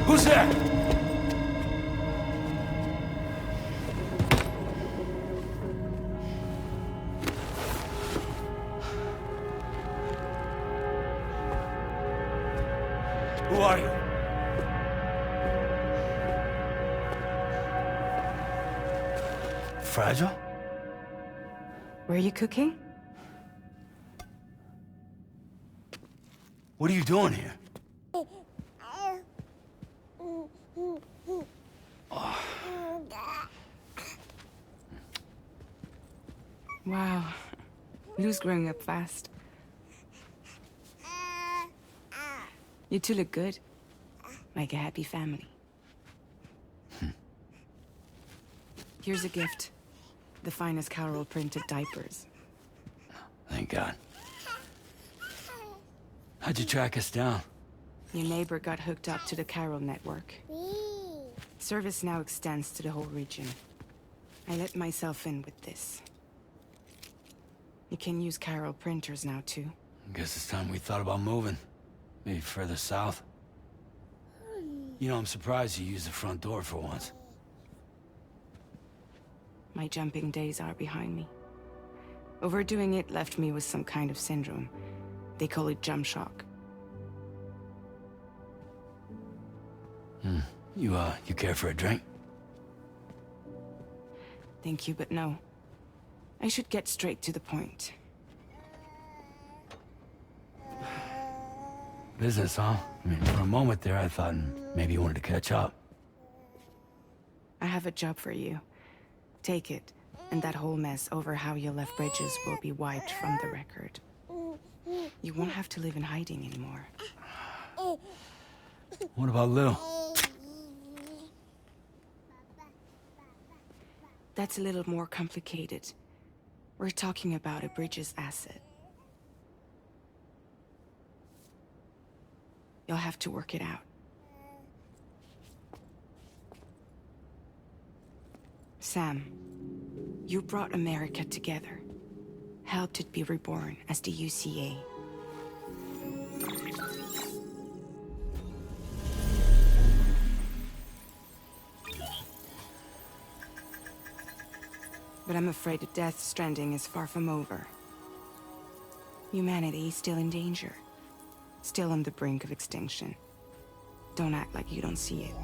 Who's there? Who are you? Fragile? Were you cooking? What are you doing here? Wow. Lou's growing up fast. You two look good. Like a happy family. Here's a gift. The finest Carol printed diapers. Thank God. How'd you track us down? Your neighbor got hooked up to the Carol network. Service now extends to the whole region. I let myself in with this. You can use Carol printers now, too. Guess it's time we thought about moving. Maybe further south. You know, I'm surprised you used the front door for once. My jumping days are behind me. Overdoing it left me with some kind of syndrome. They call it jump shock. You care for a drink? Thank you, but no. I should get straight to the point. Business, huh? I mean, for a moment there, I thought maybe you wanted to catch up. I have a job for you. Take it, and that whole mess over how you left Bridges will be wiped from the record. You won't have to live in hiding anymore. What about Lil? That's a little more complicated. We're talking about a Bridges asset. You'll have to work it out. Sam, you brought America together. Helped it be reborn as the UCA. But I'm afraid that Death Stranding is far from over. Humanity is still in danger. Still on the brink of extinction. Don't act like you don't see it.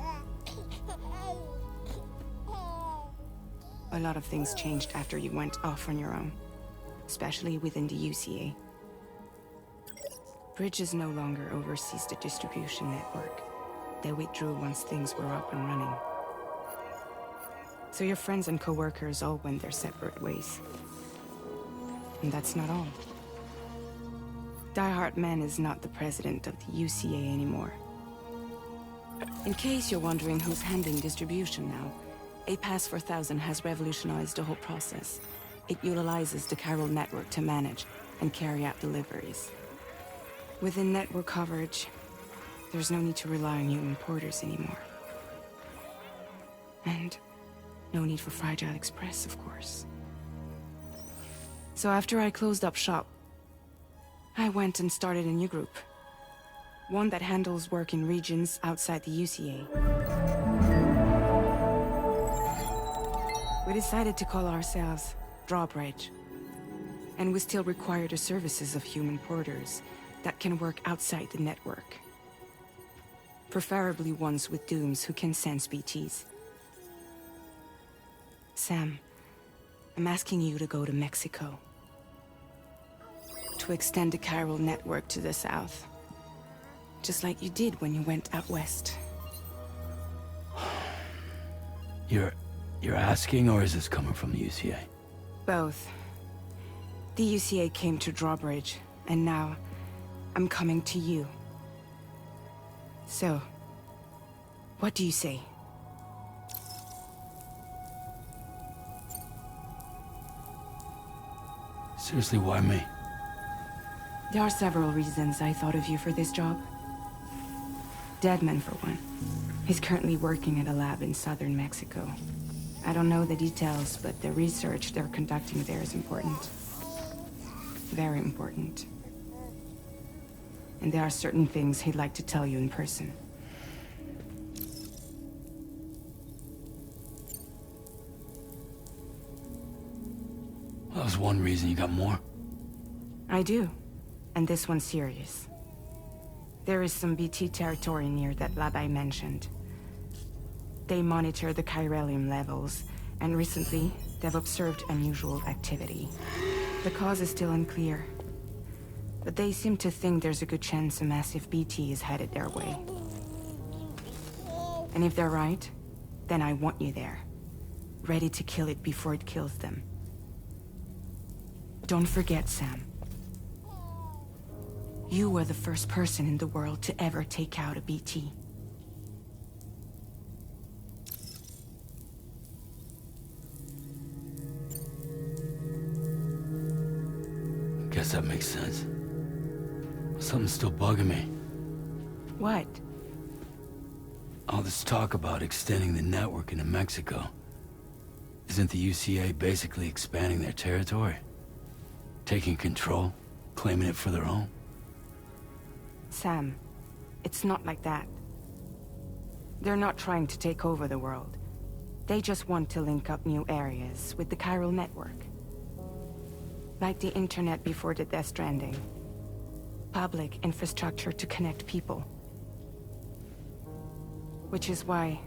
A lot of things changed after you went off on your own. Especially within the UCA. Bridges no longer oversees the distribution network. They withdrew once things were up and running. So your friends and co-workers all went their separate ways. And that's not all. Die Hard Man is not the president of the UCA anymore. In case you're wondering who's handling distribution now, A Pass 4000 has revolutionized the whole process. It utilizes the Carol network to manage and carry out deliveries. Within network coverage, there's no need to rely on human porters anymore. And no need for Fragile Express, of course. So after I closed up shop, I went and started a new group. One that handles work in regions outside the UCA. We decided to call ourselves Drawbridge. And we still require the services of human porters that can work outside the network. Preferably ones with dooms who can sense BTs. Sam, I'm asking you to go to Mexico. To extend the Carol network to the south. Just like you did when you went out west. You're asking, or is this coming from the UCA? Both. The UCA came to Drawbridge, and now I'm coming to you. So, what do you say? Seriously, why me? There are several reasons I thought of you for this job. Deadman, for one. He's currently working at a lab in southern Mexico. I don't know the details, but the research they're conducting there is important. Very important. And there are certain things he'd like to tell you in person. That was one reason. You got more? I do. And this one's serious. There is some BT territory near that lab I mentioned. They monitor the chiralium levels, and recently, they've observed unusual activity. The cause is still unclear, but they seem to think there's a good chance a massive BT is headed their way. And if they're right, then I want you there, ready to kill it before it kills them. Don't forget, Sam. You were the first person in the world to ever take out a BT. Guess that makes sense. Something's still bugging me. What? All this talk about extending the network into Mexico. Isn't the UCA basically expanding their territory? Taking control? Claiming it for their own? Sam, it's not like that. They're not trying to take over the world. They just want to link up new areas with the chiral network. Like the internet before the Death Stranding. Public infrastructure to connect people. Which is why,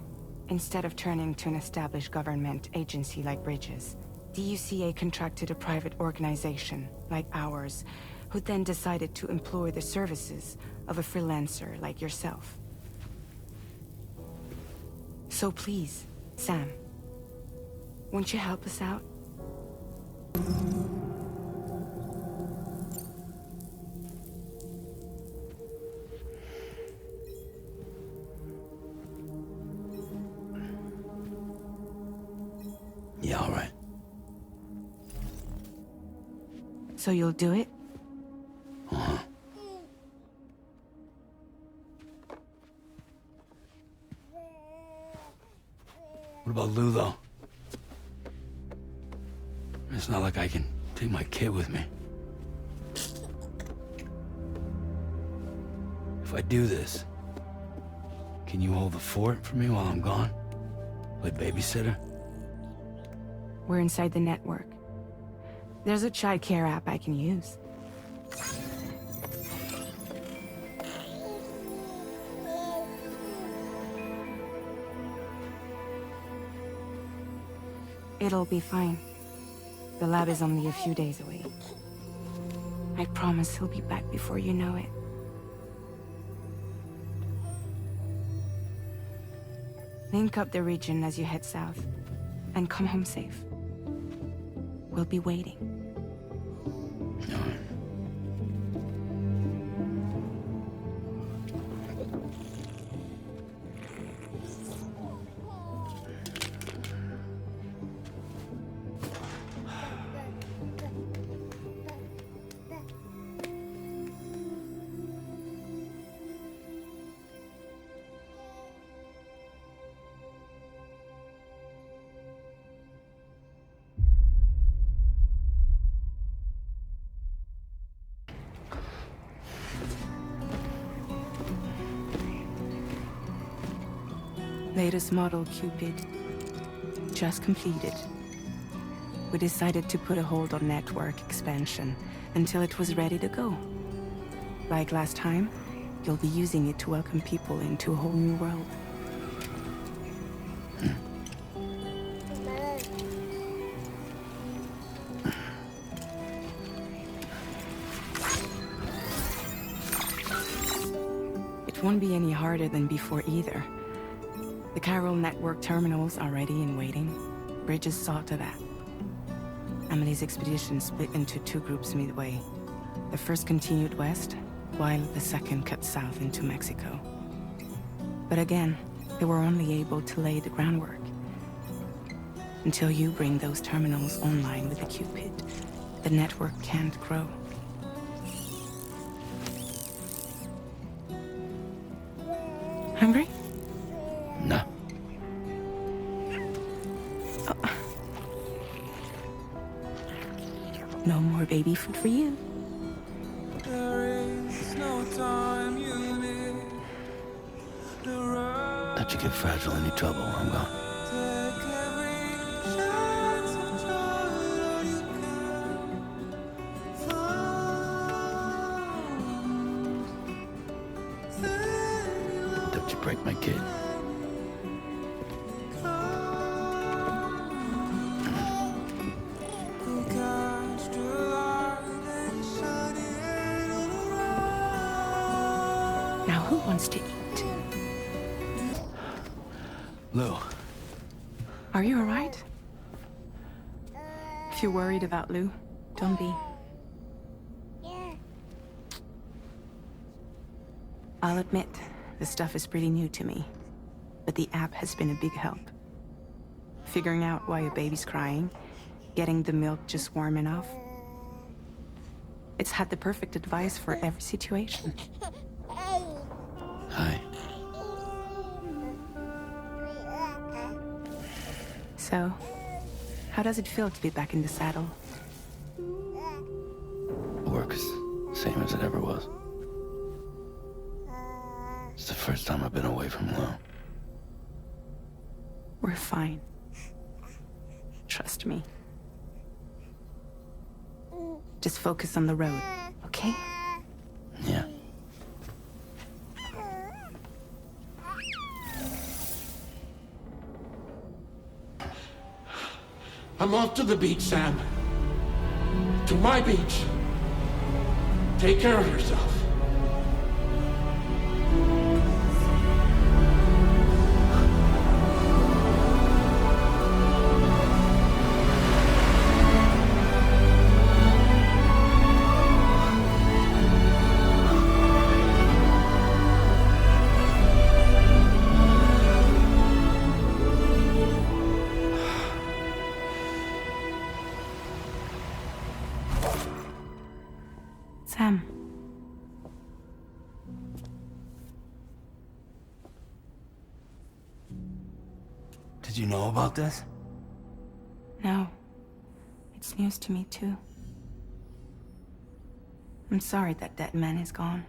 instead of turning to an established government agency like Bridges, the UCA contracted a private organization, like ours, who then decided to employ the services of a freelancer like yourself. So please, Sam, won't you help us out? Yeah, all right. So you'll do it? Uh-huh. What about Lou, though? It's not like I can take my kid with me. If I do this, can you hold the fort for me while I'm gone? Play babysitter? We're inside the network. There's a child care app I can use. It'll be fine. The lab is only a few days away. I promise he'll be back before you know it. Link up the region as you head south, and come home safe. We'll be waiting. All right. Latest model Cupid. Just completed. We decided to put a hold on network expansion until it was ready to go. Like last time, you'll be using it to welcome people into a whole new world. It won't be any harder than before either. The chiral network terminals are ready and waiting. Bridges saw to that. Emily's expedition split into two groups midway. The first continued west, while the second cut south into Mexico. But again, they were only able to lay the groundwork. Until you bring those terminals online with the Cupid, the network can't grow. Hungry? No. No more baby food for you. Let you get fragile any trouble while I'm gone. break my kid. Now who wants to eat? Lou, Are you alright? If you're worried about Lou, don't be. I'll admit, this stuff is pretty new to me, but the app has been a big help. Figuring out why a baby's crying, getting the milk just warm enough. It's had the perfect advice for every situation. hi. So, how does it feel to be back in the saddle? Work is same as it ever was. It's the first time I've been away from Lou. We're fine. Trust me. Just focus on the road, okay? Yeah. I'm off to the beach, Sam. To my beach. Take care of yourself. Sam. Did you know about this? No. It's news to me, too. I'm sorry that that man is gone.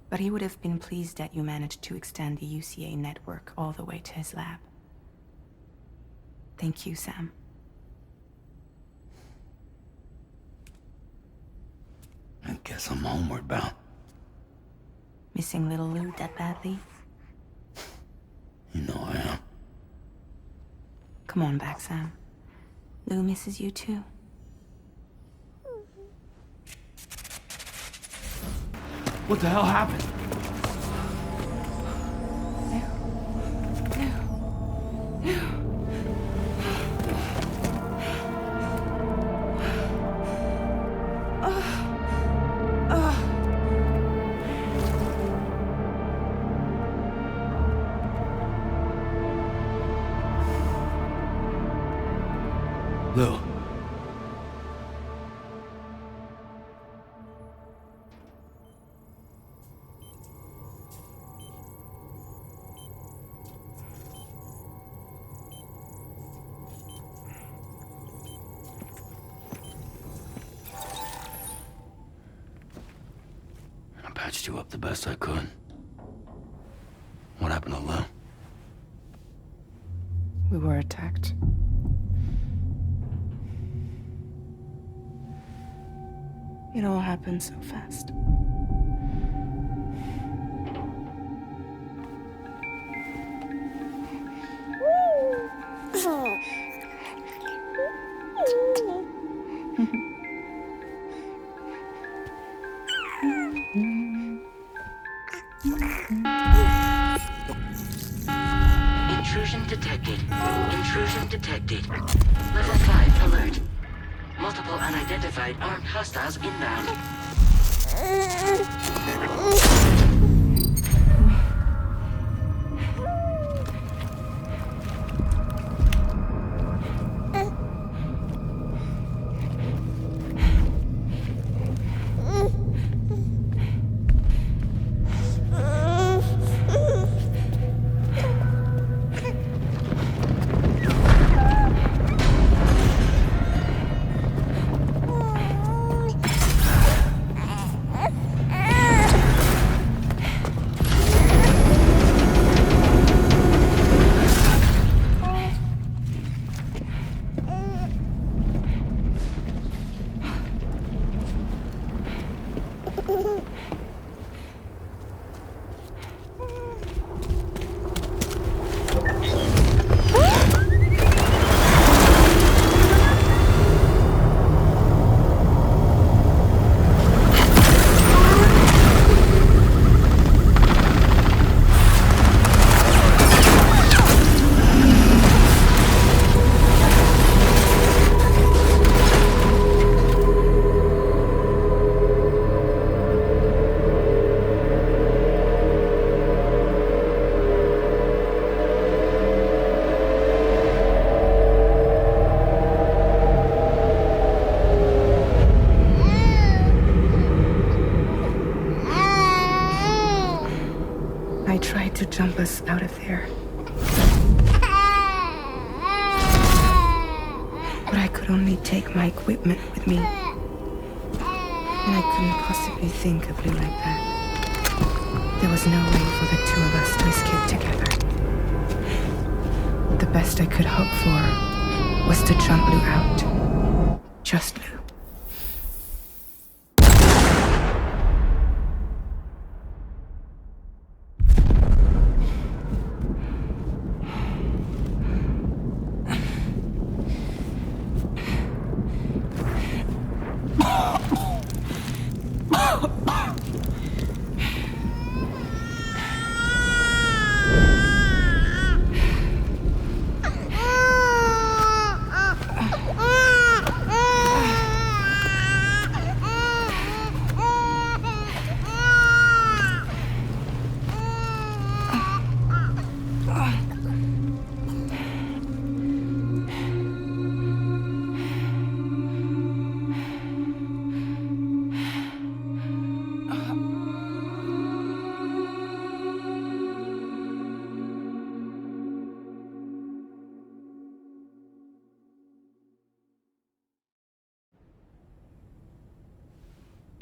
But he would have been pleased that you managed to extend the UCA network all the way to his lab. Thank you, Sam. I guess I'm homeward bound. Missing little Lou that badly? You know I am. Come on back, Sam. Lou misses you too. What the hell happened? Lou. I patched you up the best I could. What happened to Lou? We were attacked. It all happened so fast. Intrusion detected. Intrusion detected. Level 5 alert. Multiple unidentified armed hostiles inbound. tried to jump us out of there. But I could only take my equipment with me. And I couldn't possibly think of Lou like that. There was no way for the two of us to escape together. The best I could hope for was to jump Lou out. Just Lou.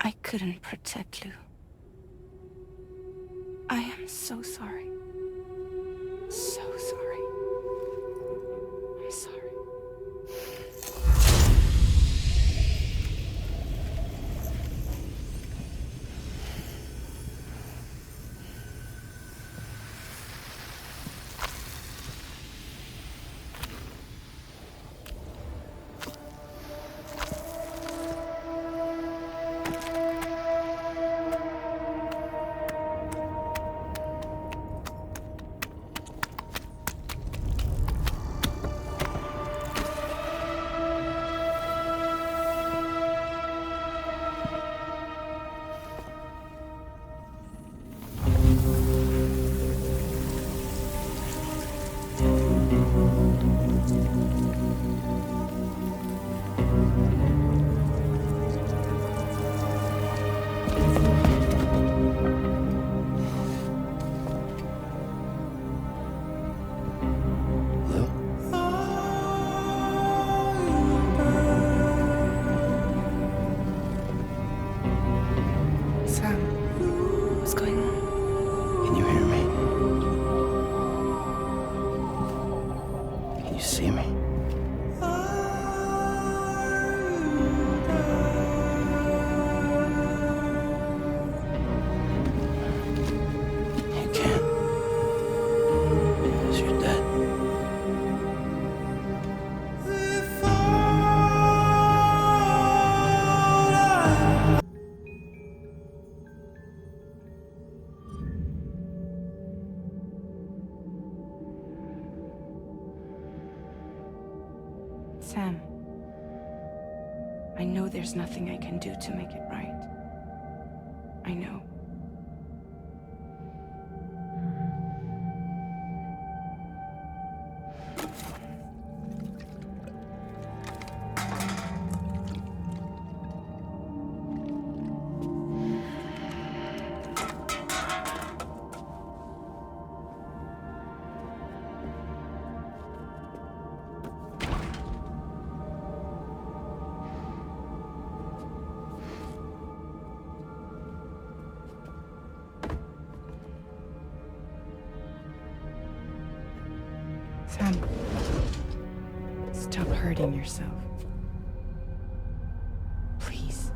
I couldn't protect Lou. I am so sorry. So sorry. I'm sorry. Sam, what's going on? Can you hear me? Can you see me? You can't. Because you're dead. Sam, I know there's nothing I can do to make it right. I know. Sam, stop hurting yourself. Please.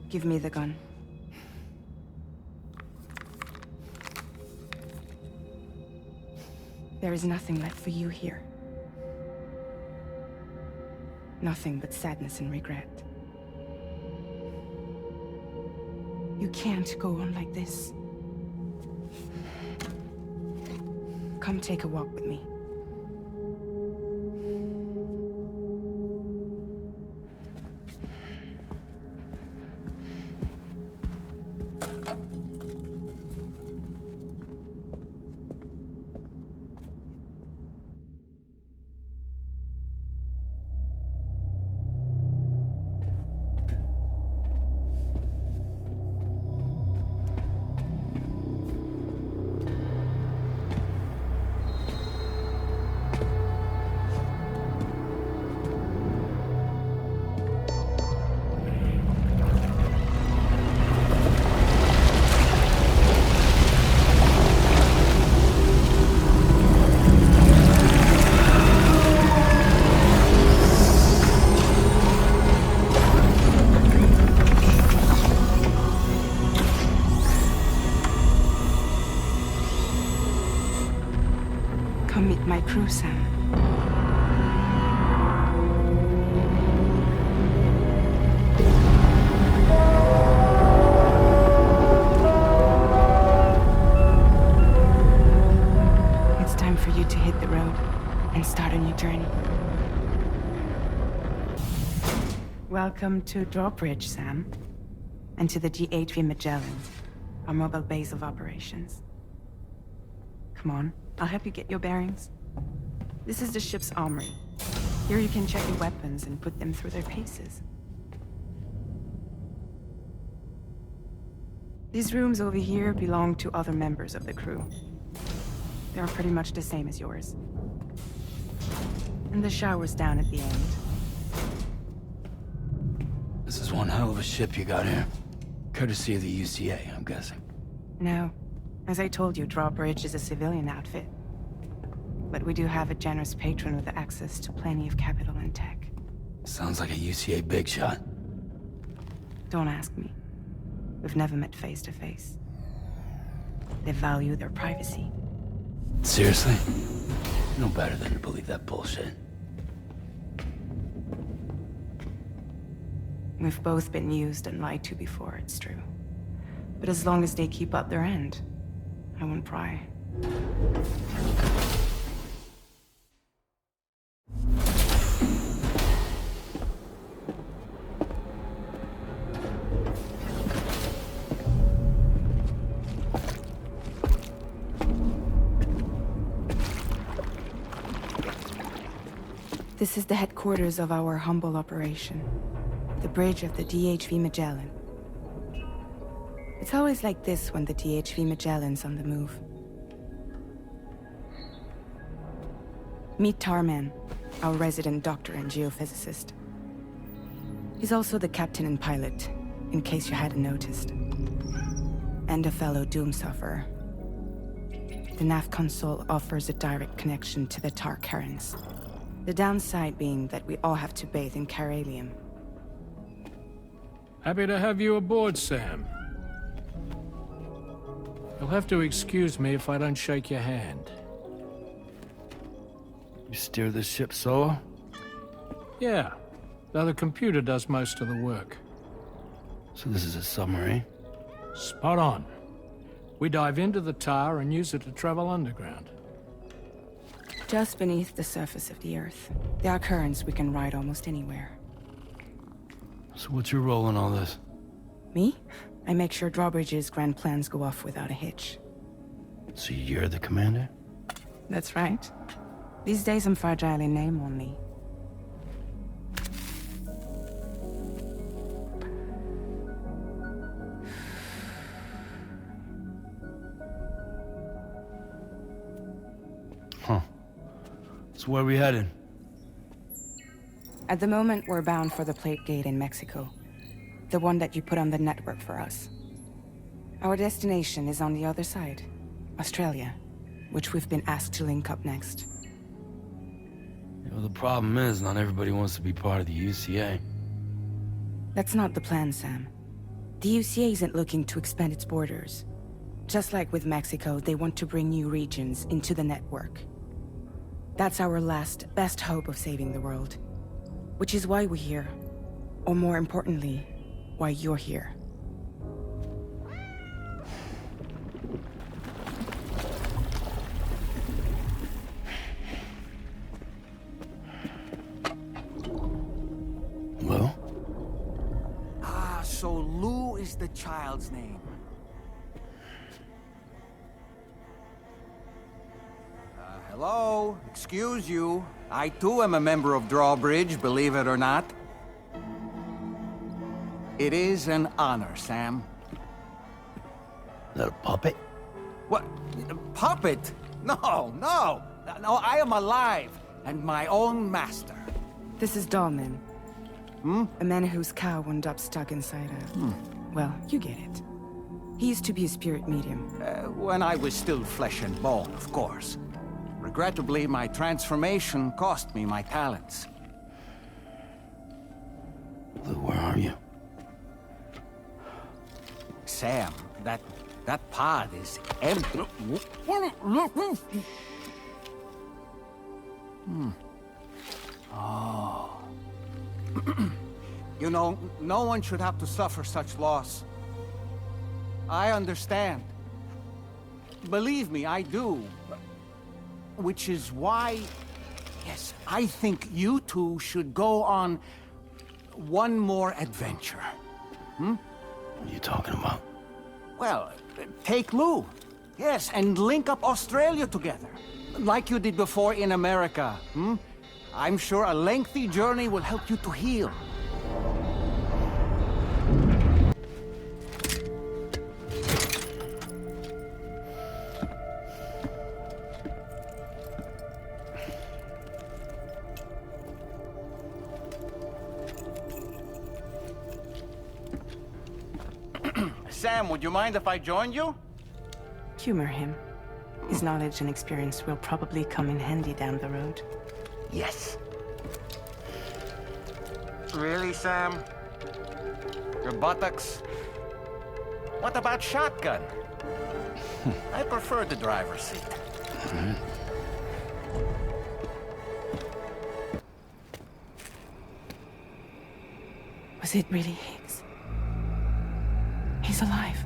Give me the gun. There is nothing left for you here. Nothing but sadness and regret. You can't go on like this. Come take a walk with me. My crew, Sam. It's time for you to hit the road and start a new journey. Welcome to Drawbridge, Sam. And to the DHV Magellan, our mobile base of operations. Come on, I'll help you get your bearings. This is the ship's armory. Here you can check your weapons and put them through their paces. These rooms over here belong to other members of the crew. They are pretty much the same as yours. And the shower's down at the end. This is one hell of a ship you got here. Courtesy of the UCA, I'm guessing. No. As I told you, Drawbridge is a civilian outfit. But we do have a generous patron with access to plenty of capital and tech. Sounds like a UCA big shot. Don't ask me. We've never met face to face. They value their privacy. Seriously? No better than to believe that bullshit. We've both been used and lied to before, it's true. But as long as they keep up their end, I won't pry. This is the headquarters of our humble operation. The bridge of the DHV Magellan. It's always like this when the DHV Magellan's on the move. Meet Tarman, our resident doctor and geophysicist. He's also the captain and pilot, in case you hadn't noticed. And a fellow Doom sufferer. The nav console offers a direct connection to the Tar currents. The downside being that we all have to bathe in Caralium. Happy to have you aboard, Sam. You'll have to excuse me if I don't shake your hand. You steer this ship solo? Yeah, though the computer does most of the work. So this is a submarine? Spot on. We dive into the Tar and use it to travel underground. Just beneath the surface of the Earth, there are currents we can ride almost anywhere. So what's your role in all this? Me? I make sure Drawbridge's grand plans go off without a hitch. So you're the commander? That's right. These days I'm fragile in name only. Huh. So where are we headed? At the moment, we're bound for the Plate Gate in Mexico. The one that you put on the network for us. Our destination is on the other side, Australia, which we've been asked to link up next. You know, the problem is, not everybody wants to be part of the UCA. That's not the plan, Sam. The UCA isn't looking to expand its borders. Just like with Mexico, they want to bring new regions into the network. That's our last, best hope of saving the world. Which is why we're here. Or more importantly, why you're here. Lou? Ah, so Lou is the child's name. Hello? Excuse you. I too am a member of Drawbridge, believe it or not. It is an honor, Sam. Is that a puppet? What? A puppet? No, no! No, I am alive, and my own master. This is Dahlman. A man whose cow wound up stuck inside a... Well, you get it. He used to be a spirit medium. When I was still flesh and bone, of course. Regrettably, my transformation cost me my talents. Lou, where are you? Sam, that pod is empty. Oh. You know, no one should have to suffer such loss. I understand. Believe me, I do. Which is why, yes, I think you two should go on one more adventure. What are you talking about? Well, take Lou. Yes, and link up Australia together. Like you did before in America. I'm sure a lengthy journey will help you to heal. Sam, would you mind if I joined you? Humor him. His knowledge and experience will probably come in handy down the road. Yes. Really, Sam? Your buttocks? What about shotgun? I prefer the driver's seat. Was it really Higgs? He's alive.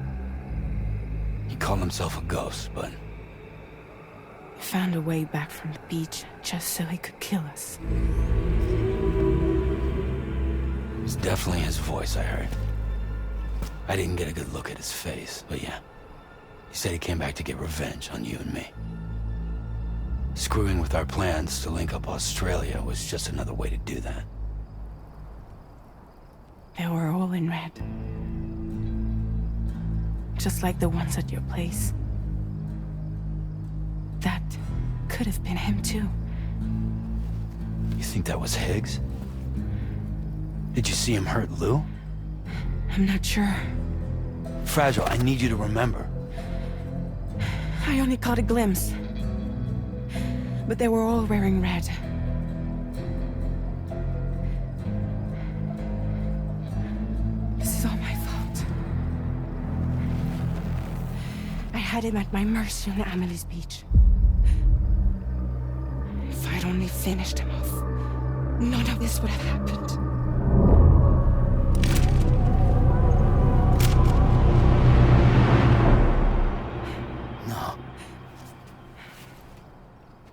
He called himself a ghost, but He found a way back from the beach just so he could kill us. it was definitely his voice I heard. I didn't get a good look at his face, but yeah. He said he came back to get revenge on you and me. Screwing with our plans to link up Australia was just another way to do that. They were all in red. Just like the ones at your place. That could have been him too. You think that was Higgs? Did you see him hurt Lou? I'm not sure. Fragile, I need you to remember. I only caught a glimpse. But they were all wearing red. This is all my fault. I had him at my mercy on Amelie's beach. If I'd only finished him off, none of this would have happened. No.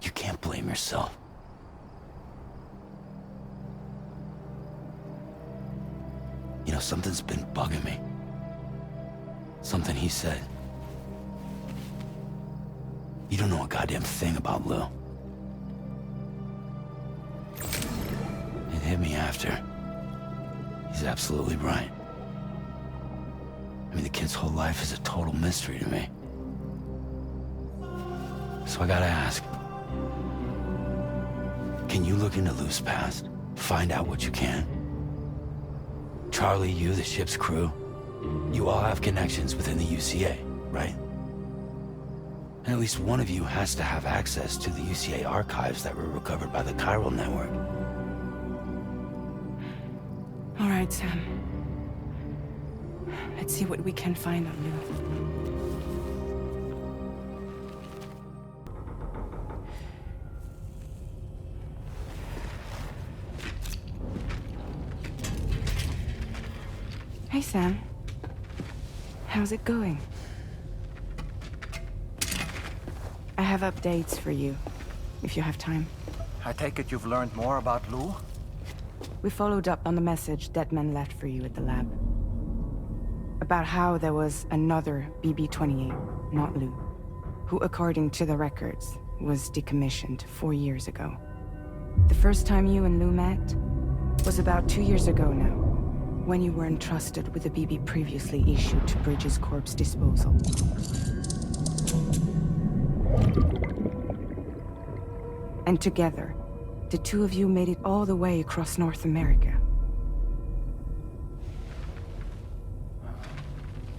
You can't blame yourself. You know, something's been bugging me. Something he said. You don't know a goddamn thing about Lou. It hit me after. He's absolutely right. I mean, the kid's whole life is a total mystery to me. So I gotta ask. Can you look into Lou's past? Find out what you can? Charlie, you, the ship's crew, you all have connections within the UCA, right? And at least one of you has to have access to the UCA archives that were recovered by the Chiral Network. All right, Sam. Let's see what we can find on Lou. Hey, Sam. How's it going? I have updates for you, if you have time. I take it you've learned more about Lou? We followed up on the message Deadman left for you at the lab. About how there was another BB-28, not Lou, who, according to the records, was decommissioned 4 years ago. The first time you and Lou met was about 2 years ago now, when you were entrusted with a BB previously issued to Bridges Corp's disposal. And together, the two of you made it all the way across North America.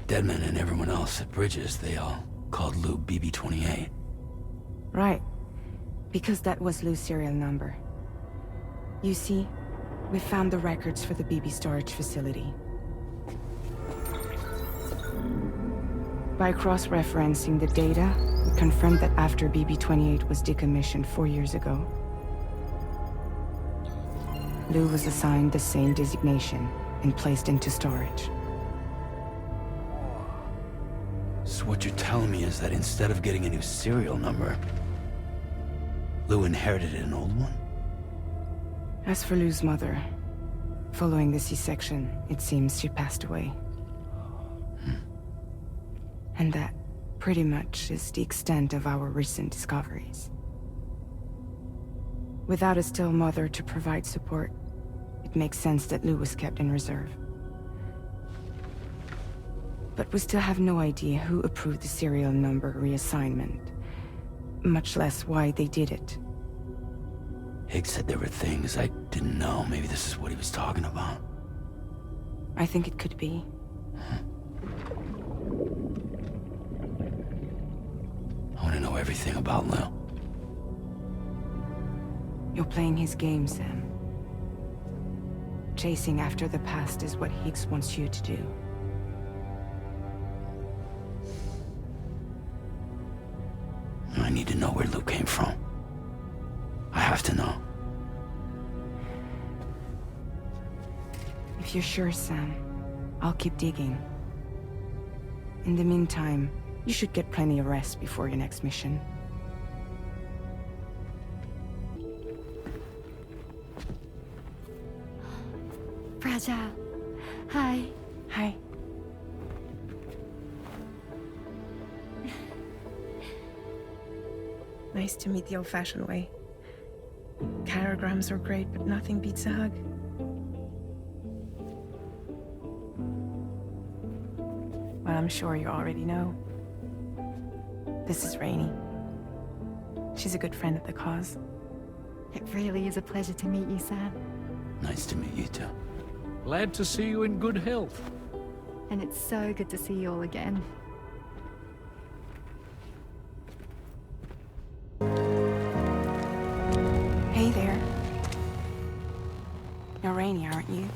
Deadman and everyone else at Bridges, they all called Lou BB-28. Right. Because that was Lou's serial number. You see, we found the records for the BB storage facility. By cross-referencing the data, we confirmed that after BB-28 was decommissioned 4 years ago, Lou was assigned the same designation and placed into storage. So what you're telling me is that instead of getting a new serial number, Lou inherited an old one? As for Lou's mother, following the C-section, it seems she passed away. And that, pretty much, is the extent of our recent discoveries. Without a still mother to provide support, it makes sense that Lou was kept in reserve. But we still have no idea who approved the serial number reassignment, much less why they did it. Higgs said there were things I didn't know. Maybe this is what he was talking about. I think it could be. I want to know everything about Lou. You're playing his game, Sam. Chasing after the past is what Higgs wants you to do. I need to know where Lou came from. I have to know. If you're sure, Sam, I'll keep digging. In the meantime, you should get plenty of rest before your next mission. Fragile. Hi. Hi. Nice to meet the old-fashioned way. Carograms are great, but nothing beats a hug. Well, I'm sure you already know. This is Rainey. She's a good friend of the cause. It really is a pleasure to meet you, Sam. Nice to meet you too. Glad to see you in good health. And it's so good to see you all again. Hey there. You're Rainey, aren't you?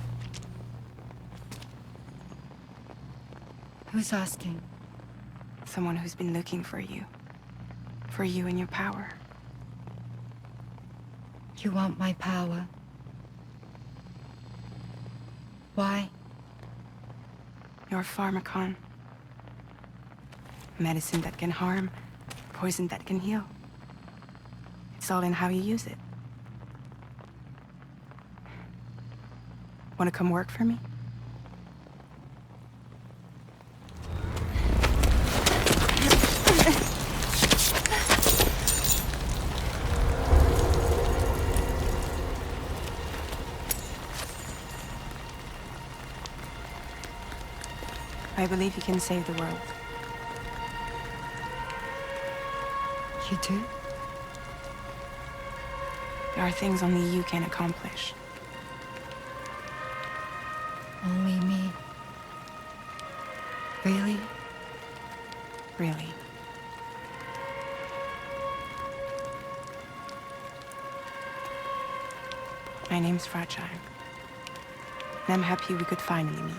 Who's asking? Someone who's been looking for you. For you and your power. You want my power? Why? You're a pharmacon. Medicine that can harm, poison that can heal. It's all in how you use it. Want to come work for me? I believe you can save the world. You do? There are things only you can accomplish. Only me. Really? Really. My name's Fragile. And I'm happy we could finally meet.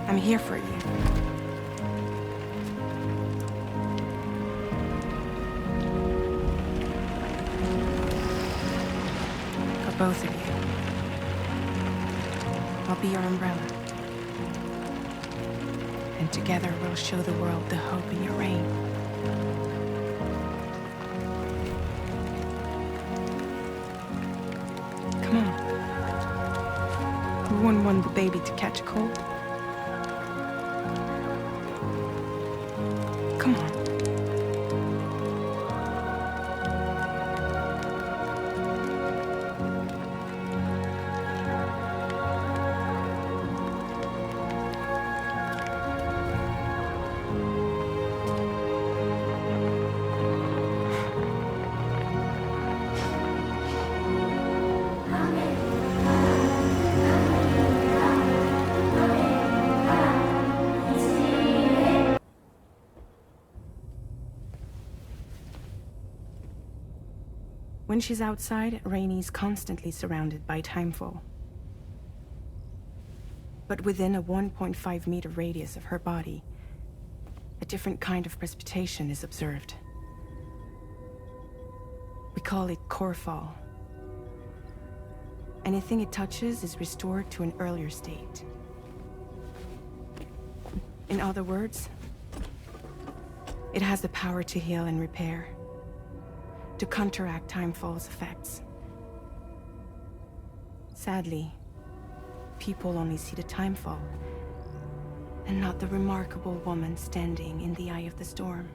I'm here for you. For both of you. I'll be your umbrella. And together we'll show the world the hope in your reign. Come on. Who wouldn't want the baby to catch a cold? Come on. When she's outside, Rainey's constantly surrounded by Timefall. But within a 1.5-meter radius of her body, a different kind of precipitation is observed. We call it core fall. Anything it touches is restored to an earlier state. In other words, it has the power to heal and repair, to counteract Timefall's effects. Sadly, people only see the Timefall, and not the remarkable woman standing in the eye of the storm.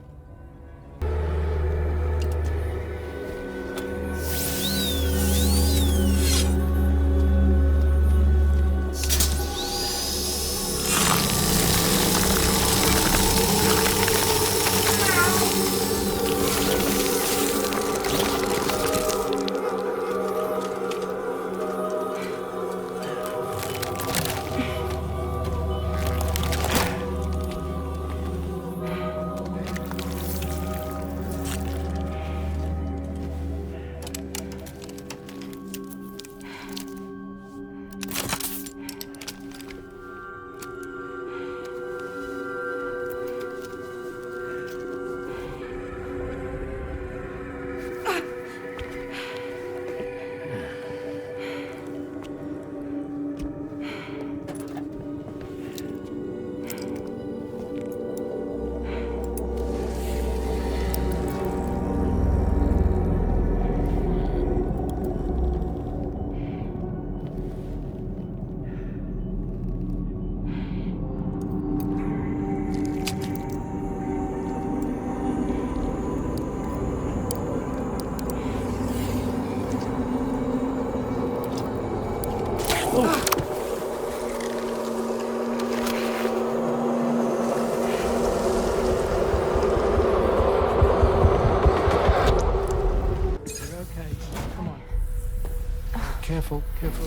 Careful, careful,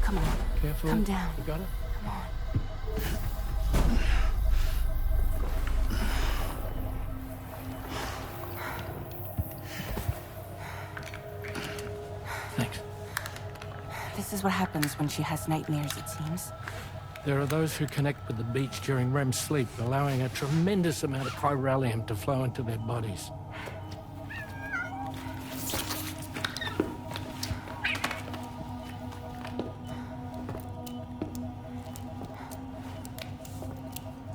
Come on, careful. come down. You got it? Come on. Thanks. This is what happens when she has nightmares, it seems. There are those who connect with the beach during REM sleep, allowing a tremendous amount of chiralium to flow into their bodies.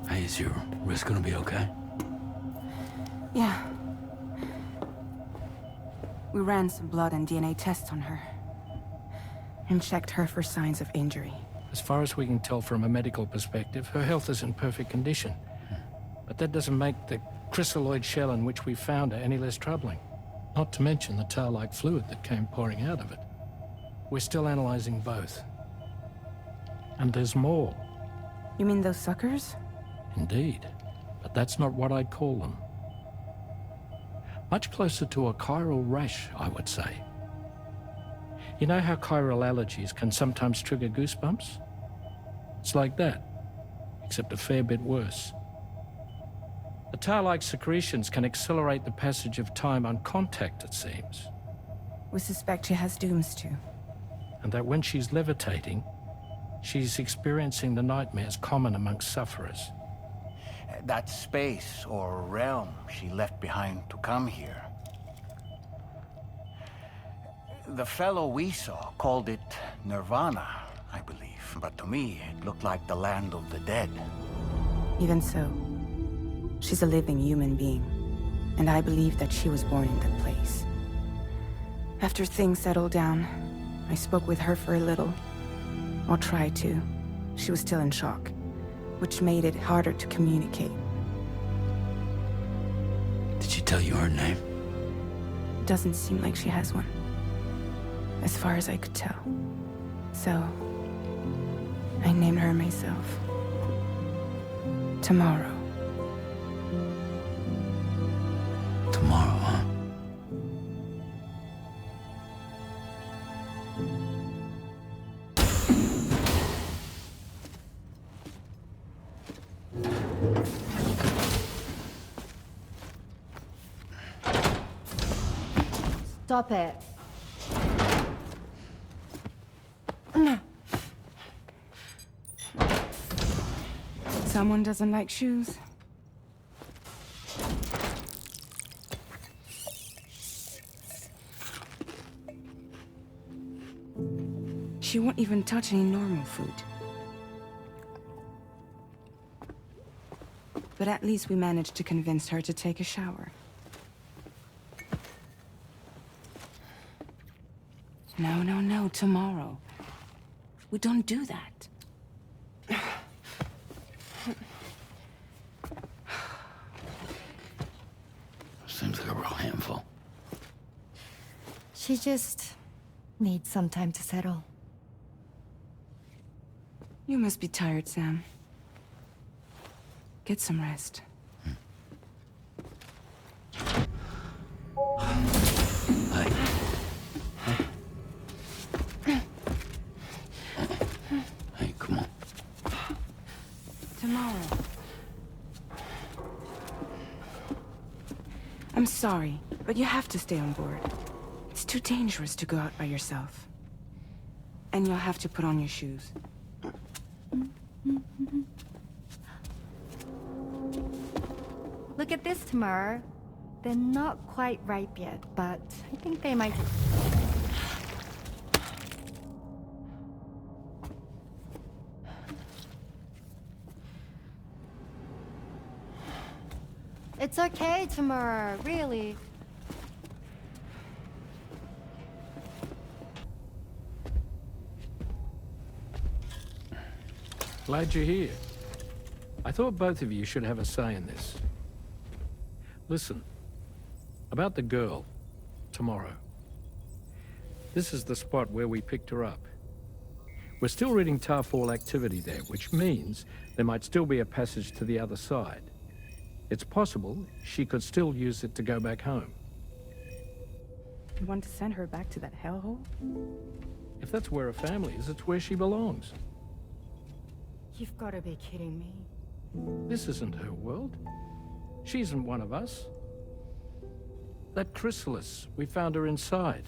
Hey, is your wrist gonna be okay? Yeah. We ran some blood and DNA tests on her. And checked her for signs of injury. As far as we can tell from a medical perspective, her health is in perfect condition. But that doesn't make the crystalloid shell in which we found her any less troubling. Not to mention the tar-like fluid that came pouring out of it. We're still analyzing both. And there's more. You mean those suckers? Indeed. But that's not what I'd call them. Much closer to a chiral rash, I would say. You know how chiral allergies can sometimes trigger goosebumps? It's like that, except a fair bit worse. The tar-like secretions can accelerate the passage of time on contact, it seems. We suspect she has dooms too. And that when she's levitating, she's experiencing the nightmares common amongst sufferers. That space or realm she left behind to come here. The fellow we saw called it Nirvana, I believe. But to me, it looked like the land of the dead. Even so, she's a living human being. And I believe that she was born in that place. After things settled down, I spoke with her for a little. Or tried to. She was still in shock, which made it harder to communicate. Did she tell you her name? Doesn't seem like she has one. As far as I could tell. So, I named her myself. Tomorrow. Tomorrow, huh? Stop it. Someone doesn't like shoes? She won't even touch any normal food. But at least we managed to convince her to take a shower. No, no, no, tomorrow. We don't do that. Seems like a real handful. She just needs some time to settle. You must be tired, Sam. Get some rest. Hey. Hey, come on. Tomorrow. I'm sorry, but you have to stay on board. It's too dangerous to go out by yourself. And you'll have to put on your shoes. Look at this, Tamara. They're not quite ripe yet, but I think they might... It's okay, Tamara, really. Glad you're here. I thought both of you should have a say in this. Listen, about the girl, tomorrow. This is the spot where we picked her up. We're still reading Tarfall activity there, which means there might still be a passage to the other side. It's possible she could still use it to go back home. You want to send her back to that hellhole? If that's where her family is, it's where she belongs. You've got to be kidding me. This isn't her world. She isn't one of us. That chrysalis, we found her inside.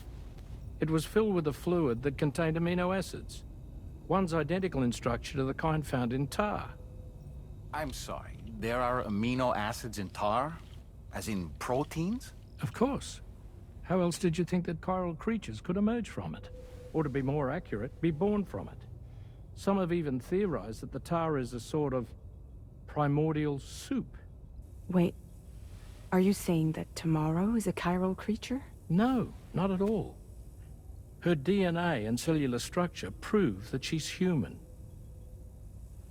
It was filled with a fluid that contained amino acids. One's identical in structure to the kind found in tar. I'm sorry. There are amino acids in tar? As in proteins? Of course. How else did you think that chiral creatures could emerge from it? Or to be more accurate, be born from it? Some have even theorized that the tar is a sort of primordial soup. Wait, are you saying that tomorrow is a chiral creature? No, not at all. Her DNA and cellular structure prove that she's human.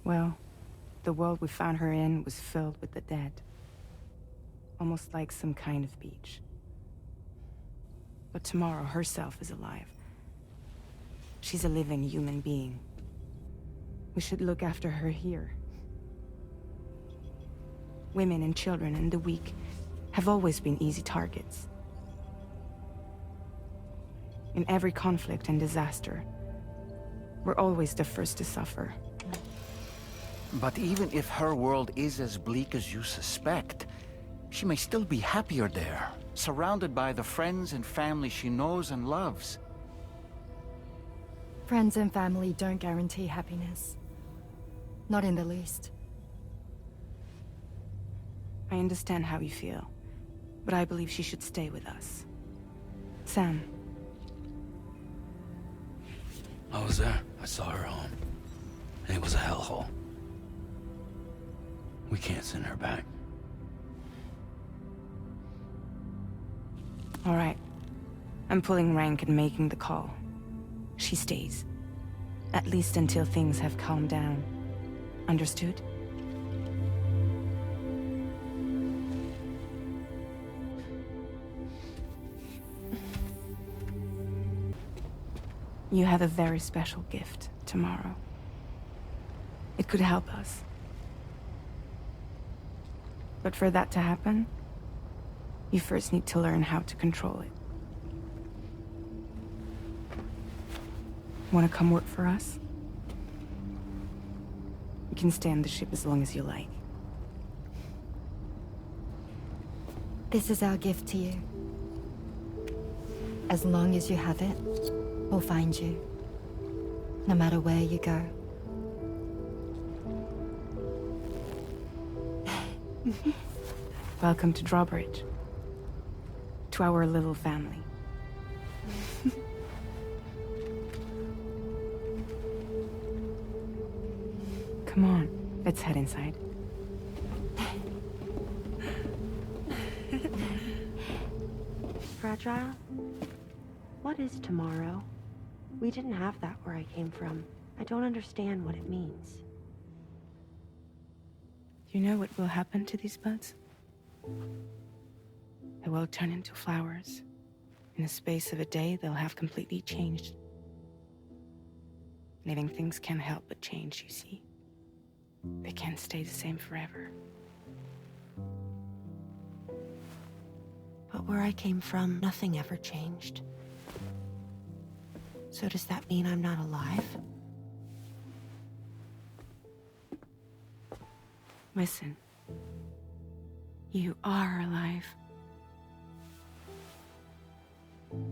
Well, the world we found her in was filled with the dead. Almost like some kind of beach. But tomorrow herself is alive. She's a living human being. We should look after her here. Women and children and the weak have always been easy targets. In every conflict and disaster, we're always the first to suffer. But even if her world is as bleak as you suspect, she may still be happier there, surrounded by the friends and family she knows and loves. Friends and family don't guarantee happiness. Not in the least. I understand how you feel, but I believe she should stay with us. Sam. I was there. I saw her home. And it was a hellhole. We can't send her back. All right. I'm pulling rank and making the call. She stays. At least until things have calmed down. Understood? You have a very special gift tomorrow. It could help us. But for that to happen, you first need to learn how to control it. Want to come work for us? You can stay on the ship as long as you like. This is our gift to you. As long as you have it, we'll find you. No matter where you go. Welcome to Drawbridge. To our little family. Come on, let's head inside. Fragile? What is tomorrow? We didn't have that where I came from. I don't understand what it means. You know what will happen to these buds? They will turn into flowers. In the space of a day, they'll have completely changed. Living things can't help but change, you see. They can't stay the same forever. But where I came from, nothing ever changed. So does that mean I'm not alive? Listen. You are alive.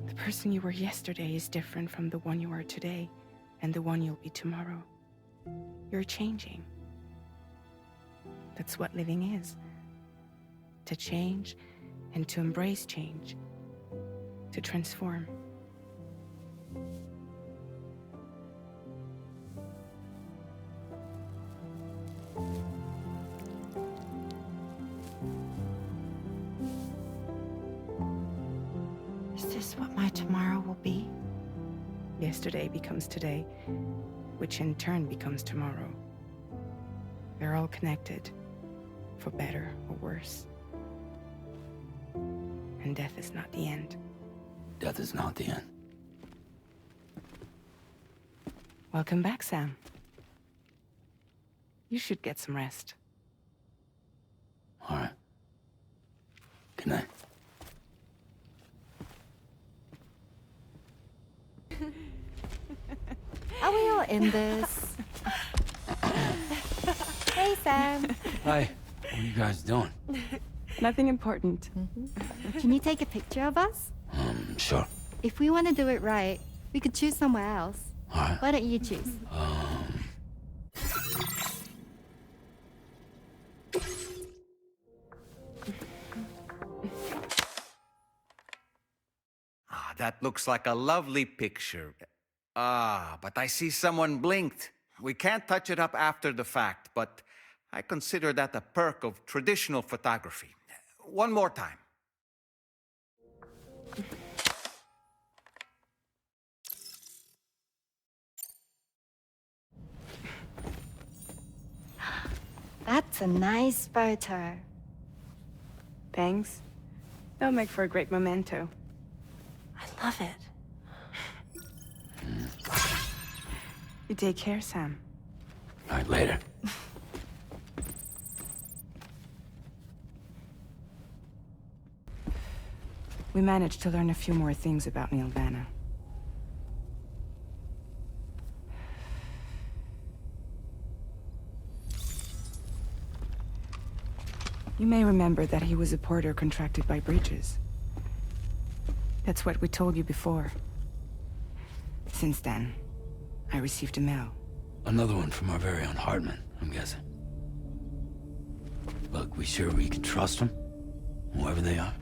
The person you were yesterday is different from the one you are today, and the one you'll be tomorrow. You're changing. That's what living is. To change, and to embrace change. To transform. Is this what my tomorrow will be? Yesterday becomes today, which in turn becomes tomorrow. They're all connected, for better or worse. And death is not the end. Death is not the end. Welcome back, Sam. You should get some rest. All right. Good night. Are we all in this? Hey, Sam. Hi. What are you guys doing? Nothing important. Can you take a picture of us? Sure. If we want to do it right, we could choose somewhere else. All right. Why don't you choose? Ah, that looks like a lovely picture. Ah, but I see someone blinked. We can't touch it up after the fact, but I consider that a perk of traditional photography. One more time. That's a nice photo. Thanks. They'll make for a great memento. I love it. You take care, Sam. All right, later. We managed to learn a few more things about Neil Vanna. You may remember that he was a porter contracted by Bridges. That's what we told you before. Since then, I received a mail. Another one from our very own Hartman, I'm guessing. Look, we sure we can trust them? Whoever they are?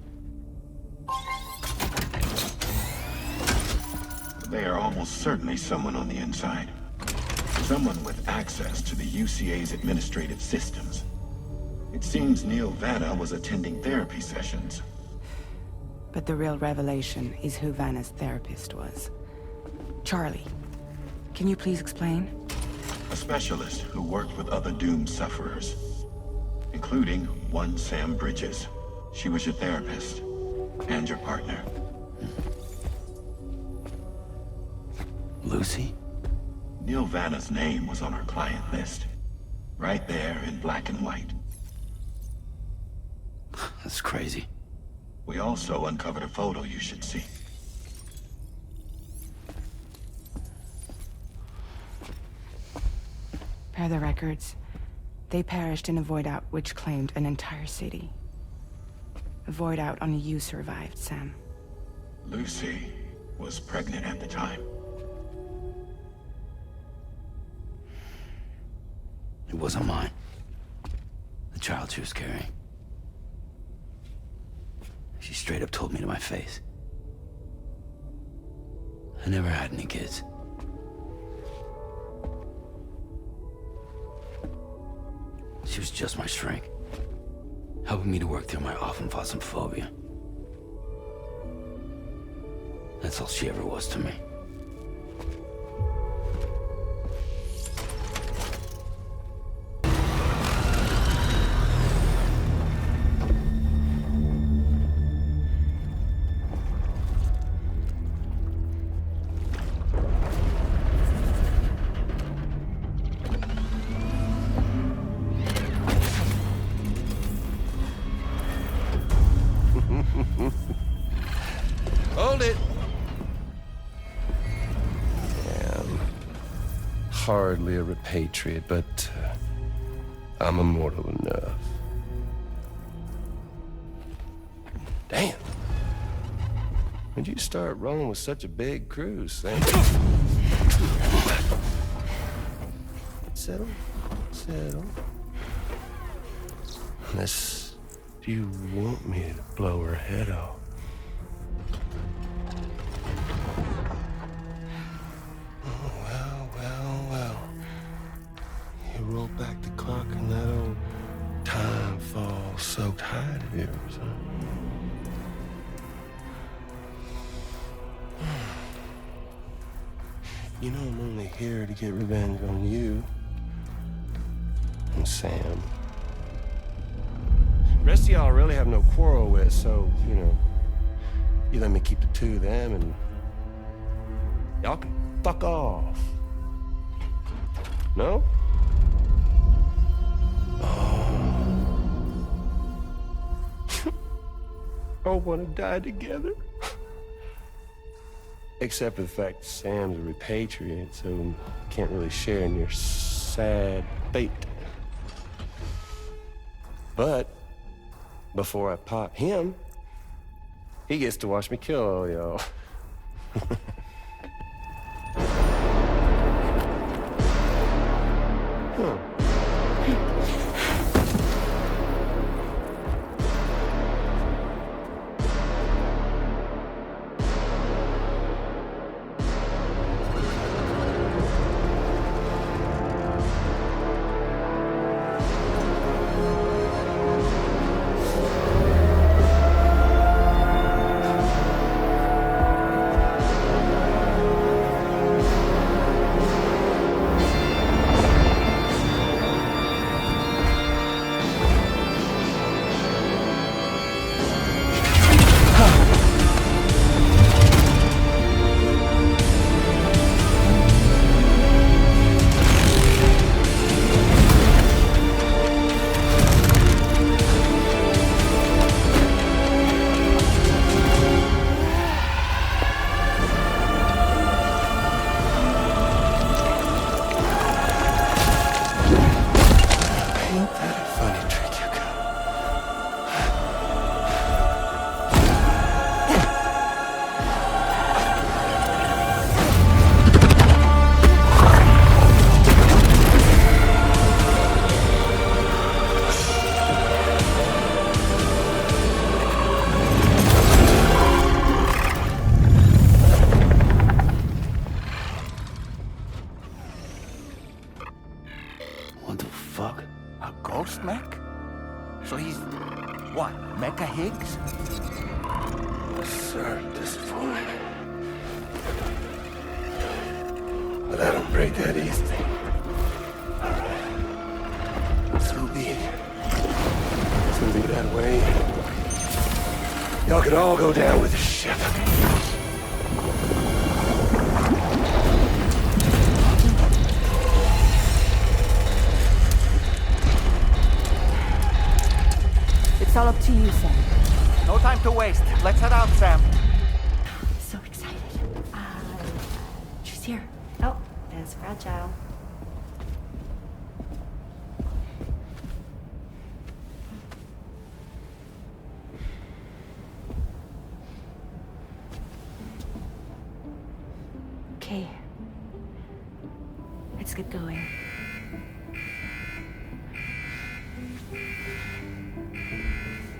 They are almost certainly someone on the inside. Someone with access to the UCA's administrative systems. It seems Neil Vanna was attending therapy sessions. But the real revelation is who Vanna's therapist was. Charlie, can you please explain? A specialist who worked with other doomed sufferers, including one Sam Bridges. She was your therapist and your partner. Lucy? Neil Vanna's name was on our client list. Right there in black and white. That's crazy. We also uncovered a photo you should see. Per the records, they perished in a void out which claimed an entire city. A void out only you survived, Sam. Lucy was pregnant at the time. It wasn't mine. The child she was carrying. She straight up told me to my face. I never had any kids. She was just my shrink, helping me to work through my phobia. That's all she ever was to me. Hold it! Hardly a repatriate, but I'm immortal enough. Damn. When'd you start rolling with such a big crew, Sam? Settle. Unless you want me to blow her head off. Roll back the clock and that old time fall soaked hide of yours, huh? You know I'm only here to get revenge on you and Sam. The rest of y'all I really have no quarrel with, so, you know, you let me keep the two of them and y'all can fuck off. No? All want to die together. Except for the fact that Sam's a repatriate, so can't really share in your sad fate. But before I pop him, he gets to watch me kill all y'all. So he's, what, Mecha Higgs? Sorry to disappoint. But I don't break that easy. So be it. It's gonna be that way. Y'all could all go down with the ship. It's all up to you, Sam. No time to waste. Let's head out, Sam. So excited. She's here. Oh, that's fragile. Okay. Let's get going.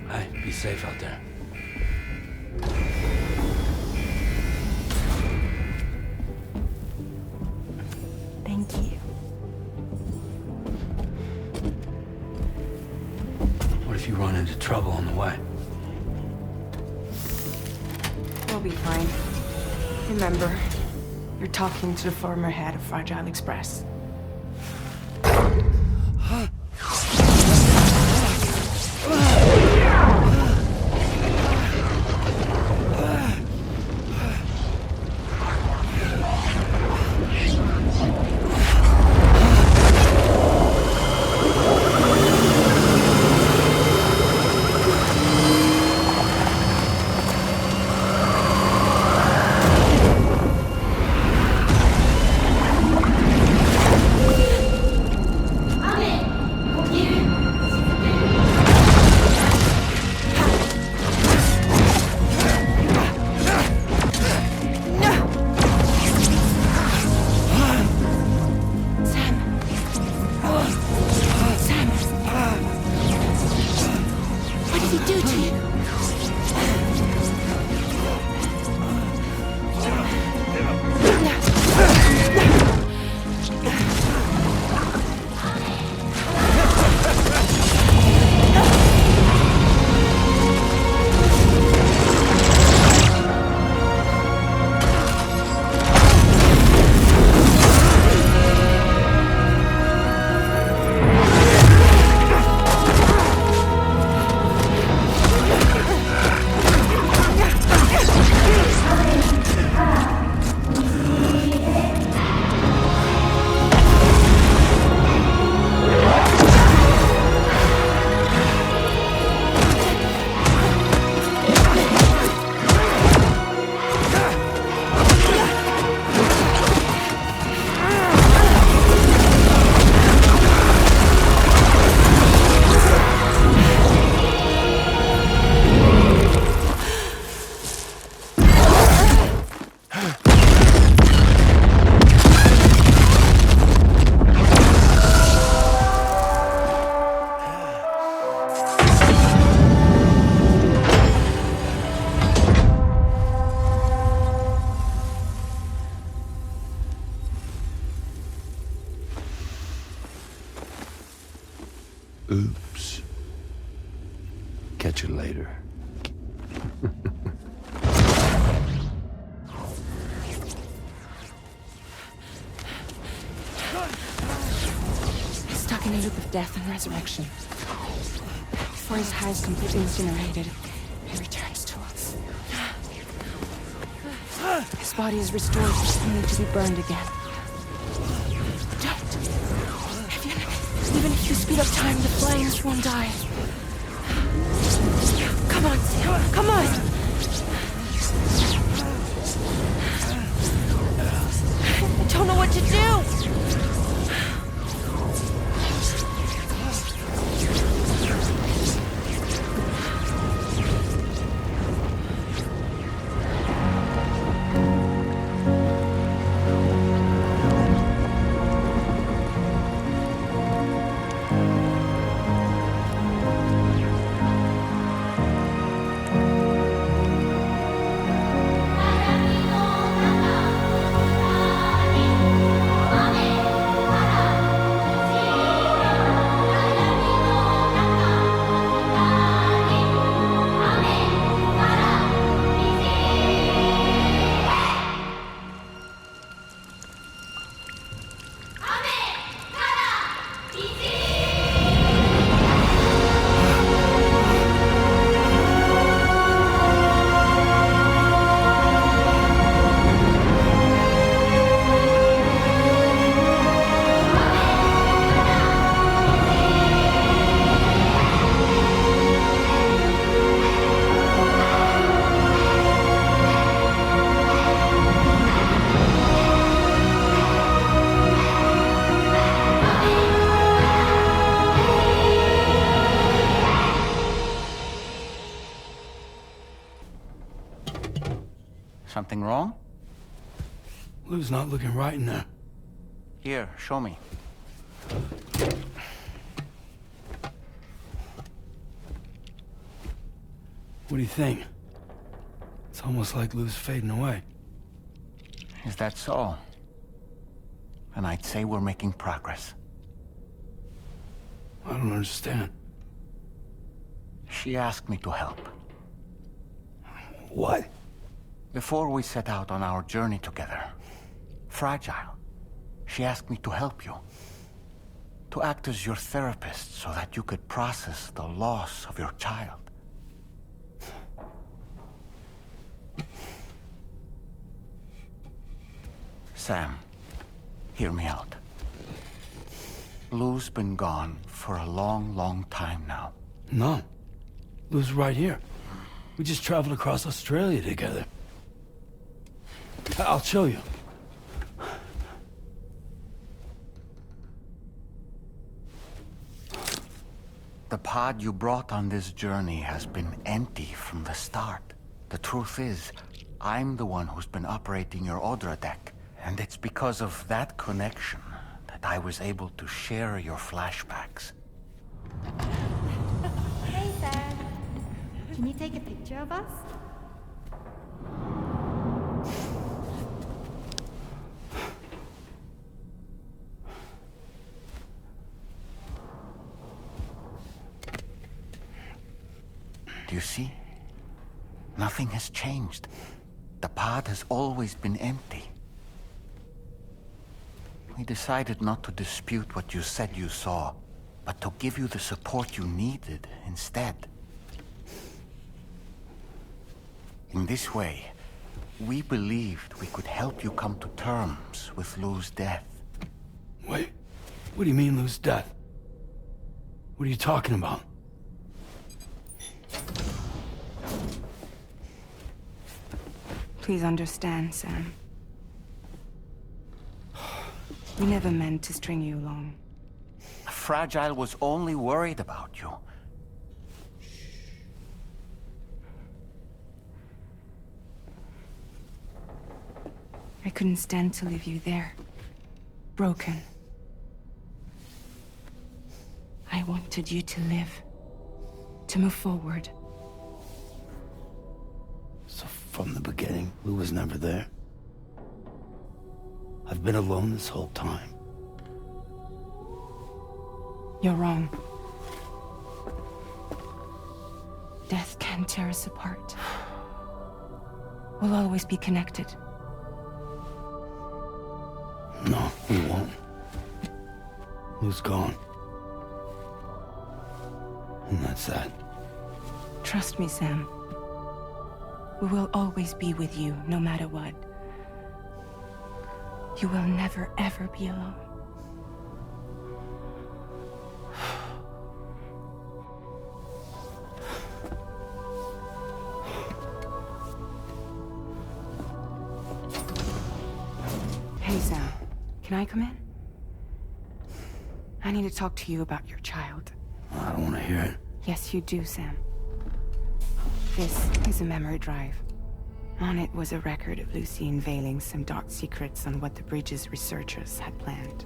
Hey, be safe out there. Thank you. trouble on the way. We'll be fine. Remember, you're talking to the former head of Fragile Express. Oops. Catch you later. He's stuck in a loop of death and resurrection. Before his hair is completely incinerated, he returns to us. His body is restored, only to be burned again. Don't! Even if you speed up time, the flames won't die. Come on, Sam. Come on! I don't know what to do! Something wrong? Lou's not looking right in there. Here, show me. What do you think? It's almost like Lou's fading away. Is that so? And I'd say we're making progress. I don't understand. She asked me to help. What? Before we set out on our journey together, Fragile, she asked me to help you. To act as your therapist so that you could process the loss of your child. Sam, hear me out. Lou's been gone for a long, long time now. No. Lou's right here. We just traveled across Australia together. I'll show you. The pod you brought on this journey has been empty from the start. The truth is, I'm the one who's been operating your Audra deck. And it's because of that connection that I was able to share your flashbacks. Hey, Sam. Can you take a picture of us? Do you see? Nothing has changed. The pod has always been empty. We decided not to dispute what you said you saw, but to give you the support you needed instead. In this way, we believed we could help you come to terms with Lou's death. Wait, what do you mean Lou's death? What are you talking about? Please understand, Sam. We never meant to string you along. Fragile was only worried about you. I couldn't stand to leave you there. Broken. I wanted you to live. To move forward. So from the beginning, Lou was never there? I've been alone this whole time. You're wrong. Death can tear us apart. We'll always be connected. No, we won't. Lou's gone. And that's that. Trust me, Sam. We will always be with you, no matter what. You will never, ever be alone. Hey, Sam. Can I come in? I need to talk to you about your child. I don't want to hear it. Yes, you do, Sam. This is a memory drive. On it was a record of Lucy unveiling some dark secrets on what the Bridges researchers had planned.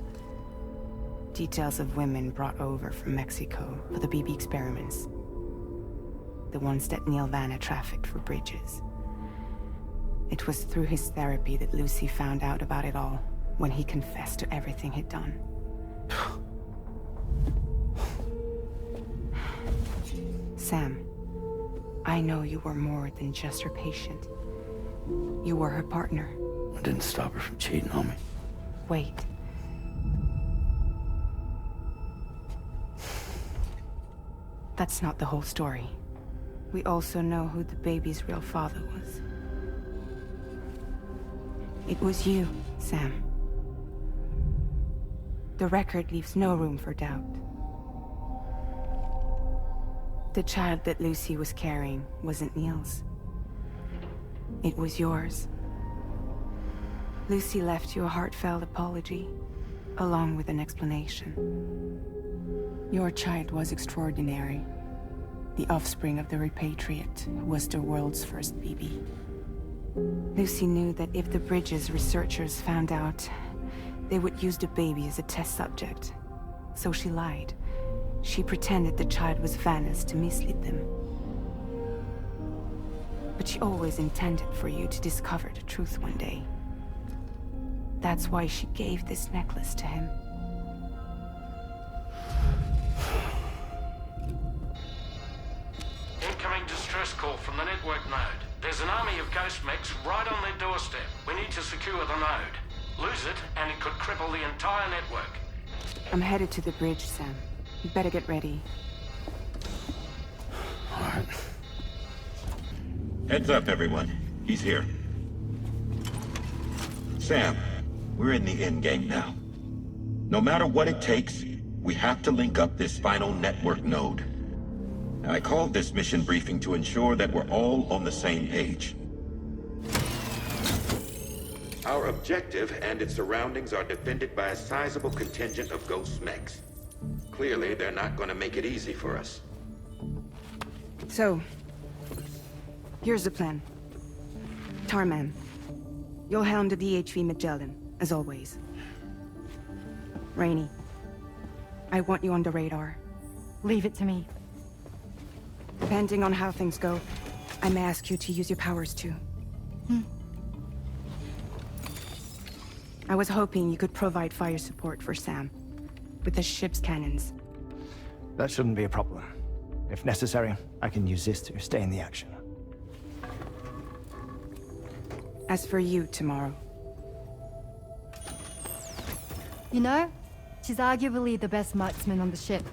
Details of women brought over from Mexico for the BB experiments. The ones that Neil Vanna trafficked for Bridges. It was through his therapy that Lucy found out about it all, when he confessed to everything he'd done. Sam, I know you were more than just her patient. You were her partner. I didn't stop her from cheating on me. Wait. That's not the whole story. We also know who the baby's real father was. It was you, Sam. The record leaves no room for doubt. The child that Lucy was carrying wasn't Neil's. It was yours. Lucy left you a heartfelt apology, along with an explanation. Your child was extraordinary. The offspring of the repatriate, who was the world's first BB. Lucy knew that if the Bridges researchers found out, they would use the baby as a test subject. So she lied. She pretended the child was Vanna's to mislead them. But she always intended for you to discover the truth one day. That's why she gave this necklace to him. distress call from the network node. There's an army of ghost mechs right on their doorstep. We need to secure the node. Lose it, and it could cripple the entire network. I'm headed to the bridge, Sam. You better get ready. All right. Heads up, everyone. He's here. Sam, we're in the endgame now. No matter what it takes, we have to link up this final network node. I called this mission briefing to ensure that we're all on the same page. Our objective and its surroundings are defended by a sizable contingent of ghost mechs. Clearly, they're not going to make it easy for us. So, here's the plan. Tarman, you'll helm the DHV Magellan, as always. Rainey, I want you on the radar. Leave it to me. Depending on how things go, I may ask you to use your powers too. I was hoping you could provide fire support for Sam, with the ship's cannons. That shouldn't be a problem. If necessary, I can use this to stay in the action. As for you, tomorrow. You know, she's arguably the best marksman on the ship,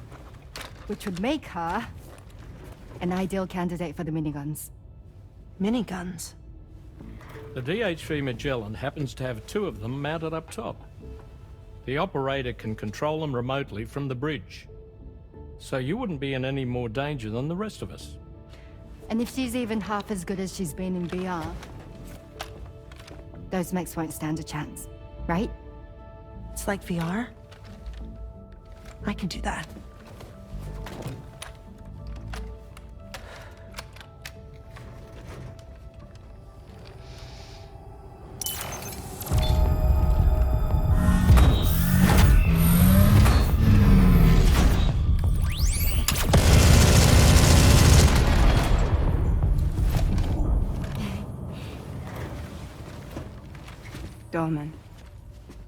which would make her an ideal candidate for the miniguns. Miniguns? The DHV Magellan happens to have 2 of them mounted up top. The operator can control them remotely from the bridge. So you wouldn't be in any more danger than the rest of us. And if she's even half as good as she's been in VR, those mechs won't stand a chance, right? It's like VR? I can do that. Dolman,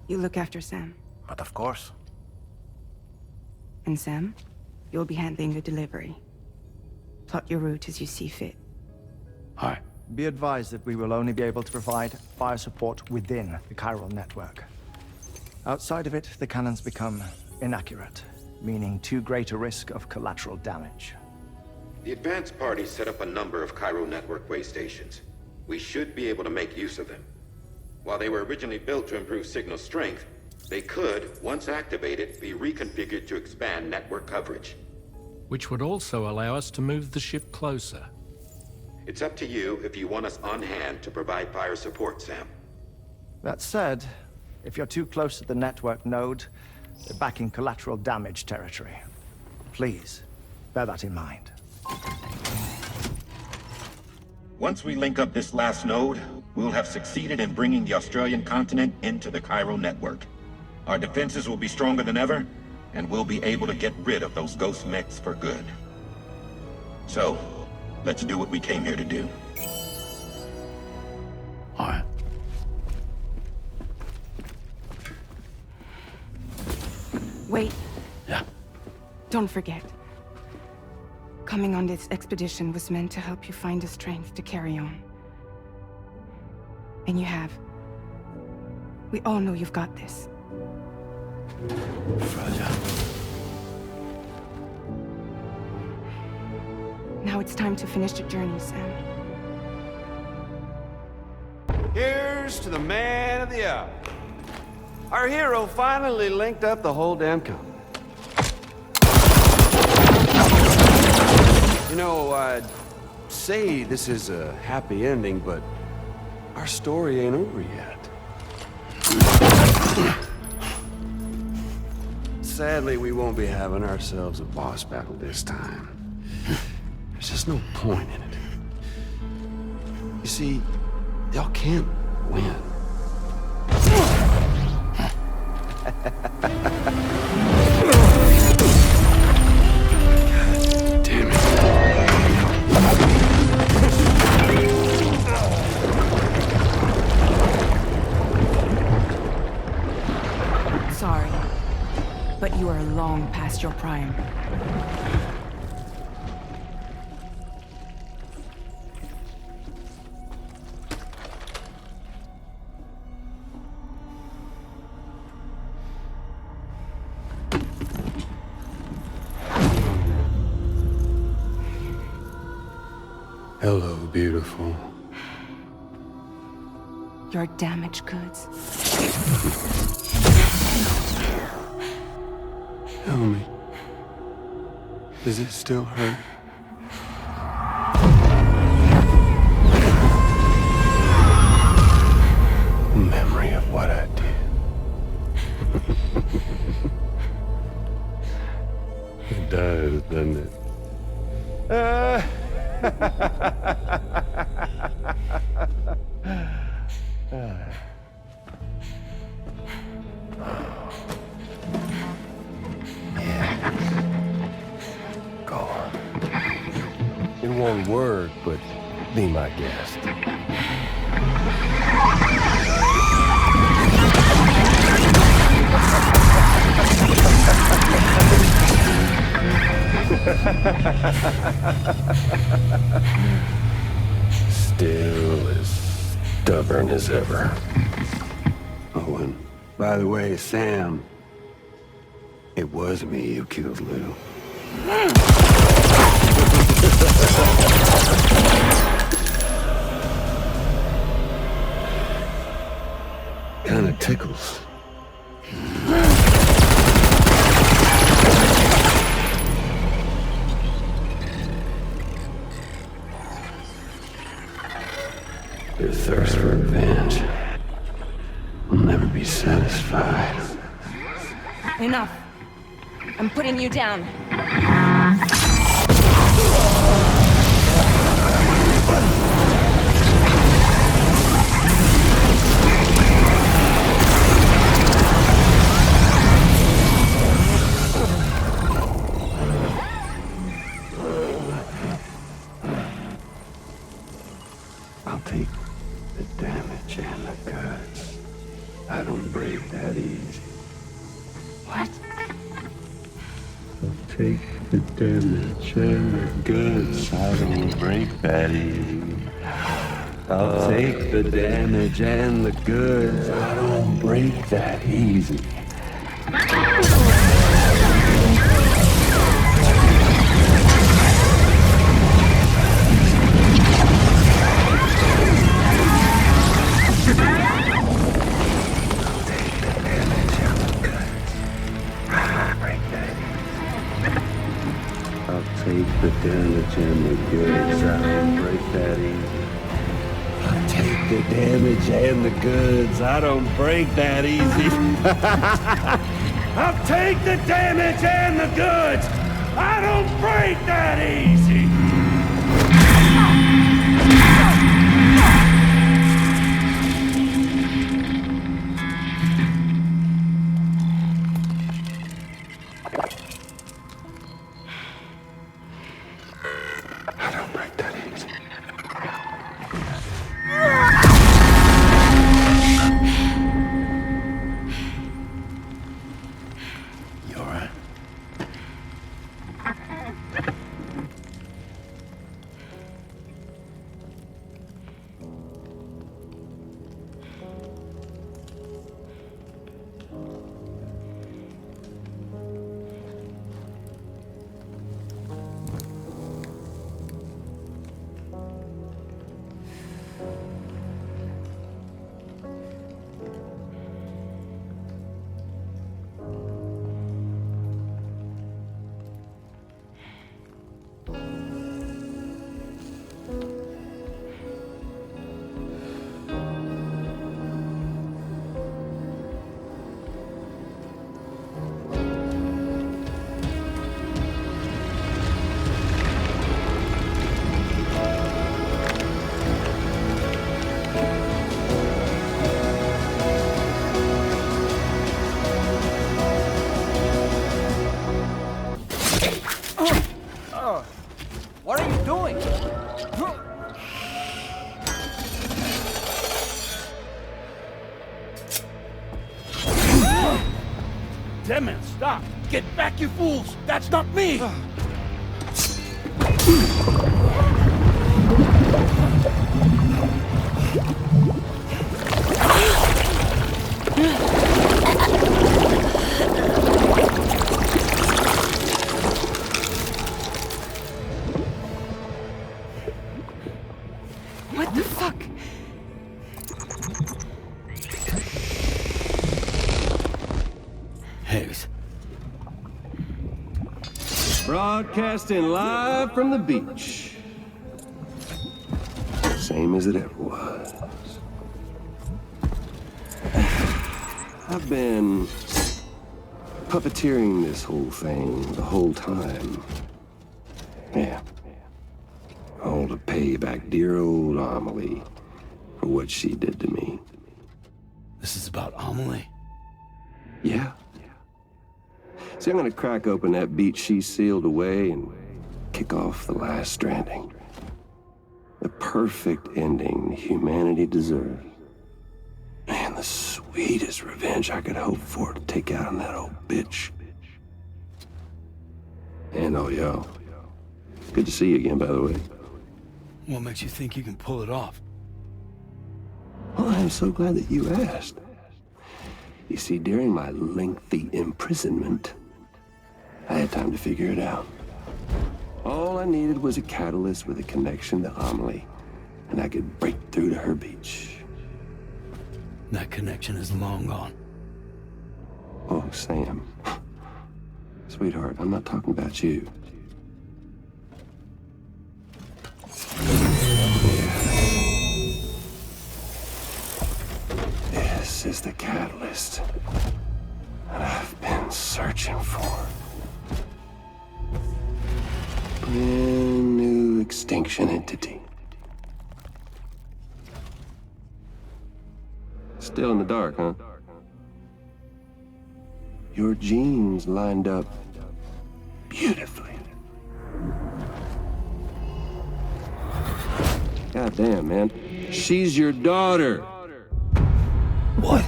you look after Sam. But of course. And Sam, you'll be handling the delivery. Plot your route as you see fit. All right. Be advised that we will only be able to provide fire support within the chiral network. Outside of it, the cannons become inaccurate, meaning too great a risk of collateral damage. The advanced party set up a number of chiral network way stations. We should be able to make use of them. While they were originally built to improve signal strength, they could, once activated, be reconfigured to expand network coverage. Which would also allow us to move the ship closer. It's up to you if you want us on hand to provide fire support, Sam. That said, if you're too close to the network node, you're back in collateral damage territory. Please, bear that in mind. Once we link up this last node, we'll have succeeded in bringing the Australian continent into the chiral network. Our defenses will be stronger than ever, and we'll be able to get rid of those ghost mechs for good. So, let's do what we came here to do. All right. Wait. Yeah. Don't forget. Coming on this expedition was meant to help you find the strength to carry on. And you have. We all know you've got this. Fragile. Now it's time to finish the journey, Sam. Here's to the man of the hour. Our hero finally linked up the whole damn continent. You know, I'd say this is a happy ending, but our story ain't over yet. Sadly, we won't be having ourselves a boss battle this time. There's just no point in it. You see, y'all can't win. Damn it. Sorry, but you are long past your prime. beautiful. Your damaged goods. Tell me, does it still hurt? Memory of what I did. It does, doesn't it? Go on. It won't work, but be my guest. Still as stubborn as ever. Oh, and by the way, Sam, it was me who killed Lou. Kinda tickles. Your thirst for revenge will never be satisfied. Enough. I'm putting you down. I'll take the damage and the goods. I don't break that easy. What? I'll take the damage and the goods. I don't break that easy. I'll take the damage and the goods. I don't break that easy. Take the damage and the goods. I don't break that easy. I'll take the damage and the goods. I don't break that easy. I'll take the damage and the goods. I don't break that easy. What are you doing? Damn it, stop! Get back, you fools! That's not me! Broadcasting live from the beach. Same as it ever was. I've been puppeteering this whole thing the whole time. Yeah. All to pay back dear old Amelie for what she did to me. This is about Amelie? Yeah. See, I'm gonna crack open that beach she sealed away and kick off the last stranding. The perfect ending humanity deserves. Man, the sweetest revenge I could hope for to take out on that old bitch. And oh, yo. Good to see you again, by the way. What makes you think you can pull it off? Well, I'm so glad that you asked. You see, during my lengthy imprisonment, I had time to figure it out. All I needed was a catalyst with a connection to Amelie, and I could break through to her beach. That connection is long gone. Oh, Sam. Sweetheart, I'm not talking about you. This is the catalyst that I've been searching for. Brand new extinction entity. Still in the dark, huh? Your genes lined up beautifully. God damn, man. She's your daughter. What?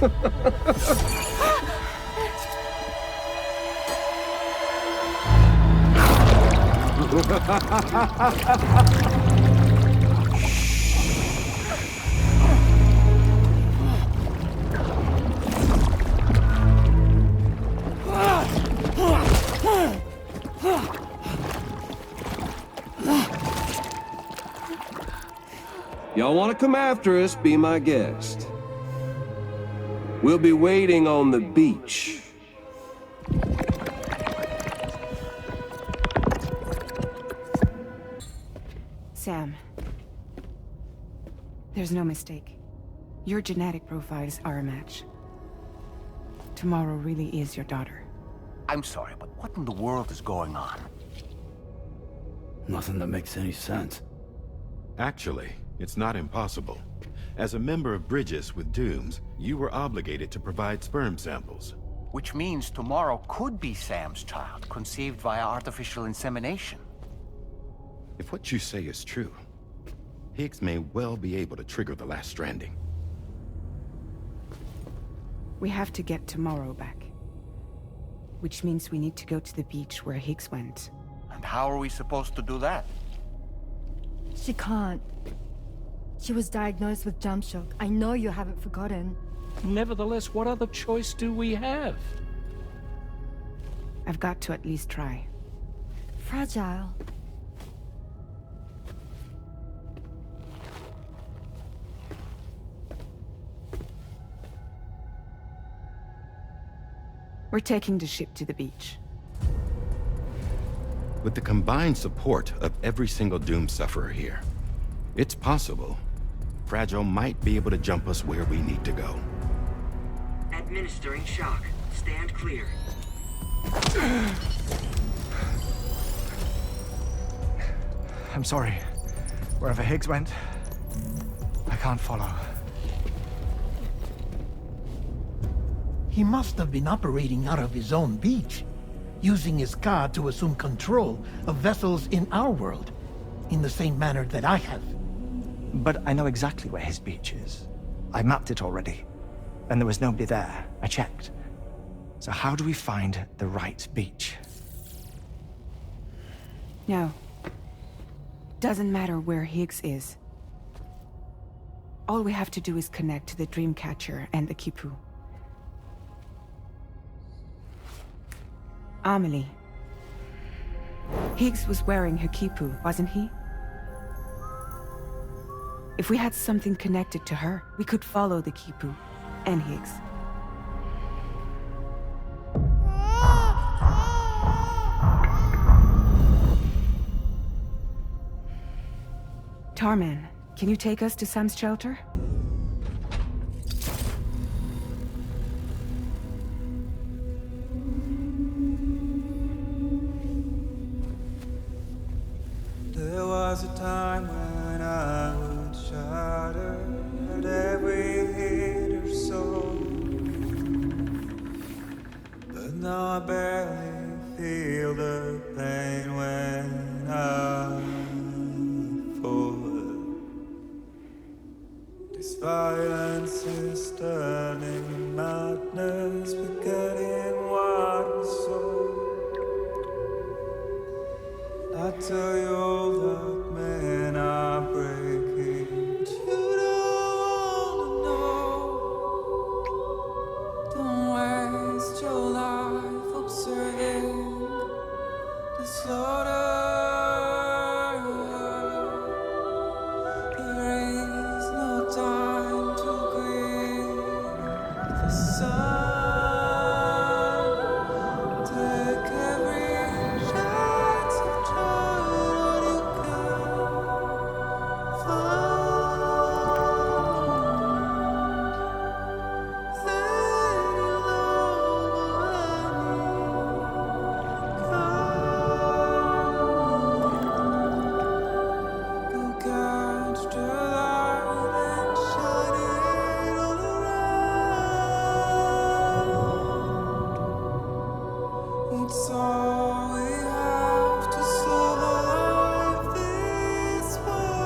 Y'all want to come after us, be my guest. We'll be waiting on the beach. Sam. There's no mistake. Your genetic profiles are a match. Tomorrow really is your daughter. I'm sorry, but what in the world is going on? Nothing that makes any sense. Actually, it's not impossible. As a member of Bridges with Dooms, you were obligated to provide sperm samples. Which means tomorrow could be Sam's child, conceived via artificial insemination. If what you say is true, Higgs may well be able to trigger the last stranding. We have to get tomorrow back. Which means we need to go to the beach where Higgs went. And how are we supposed to do that? She can't. She was diagnosed with jump shock. I know you haven't forgotten. Nevertheless, what other choice do we have? I've got to at least try. Fragile. We're taking the ship to the beach. With the combined support of every single Doom sufferer here, it's possible Fragile might be able to jump us where we need to go. Administering shock. Stand clear. I'm sorry. Wherever Higgs went, I can't follow. He must have been operating out of his own beach, using his car to assume control of vessels in our world, in the same manner that I have. But I know exactly where his beach is. I mapped it already, and there was nobody there. I checked. So how do we find the right beach? No. Doesn't matter where Higgs is. All we have to do is connect to the Dreamcatcher and the Quipu. Amelie. Higgs was wearing her Quipu, wasn't he? If we had something connected to her, we could follow the Quipu and Higgs. Tarman, can you take us to Sam's shelter? There was a time when I would shatter at every hit or so, but now I barely feel the pain when I fall. This violence is turning madness, forgetting what we saw. I tell you all that men are breaking, but you don't know. Don't waste your life observing the slaughter. There is no time to grieve the sun. Take every chance of trying what you can find. Then you'll you'll catch the light and shine it all around. It's all we have to survive this world.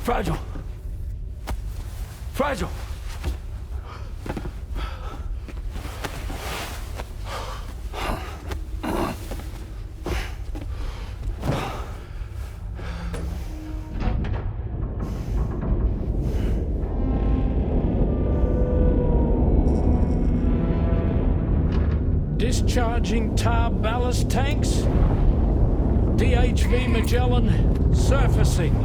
Fragile! Fragile! Discharging tar ballast tanks. DHV Magellan surfacing.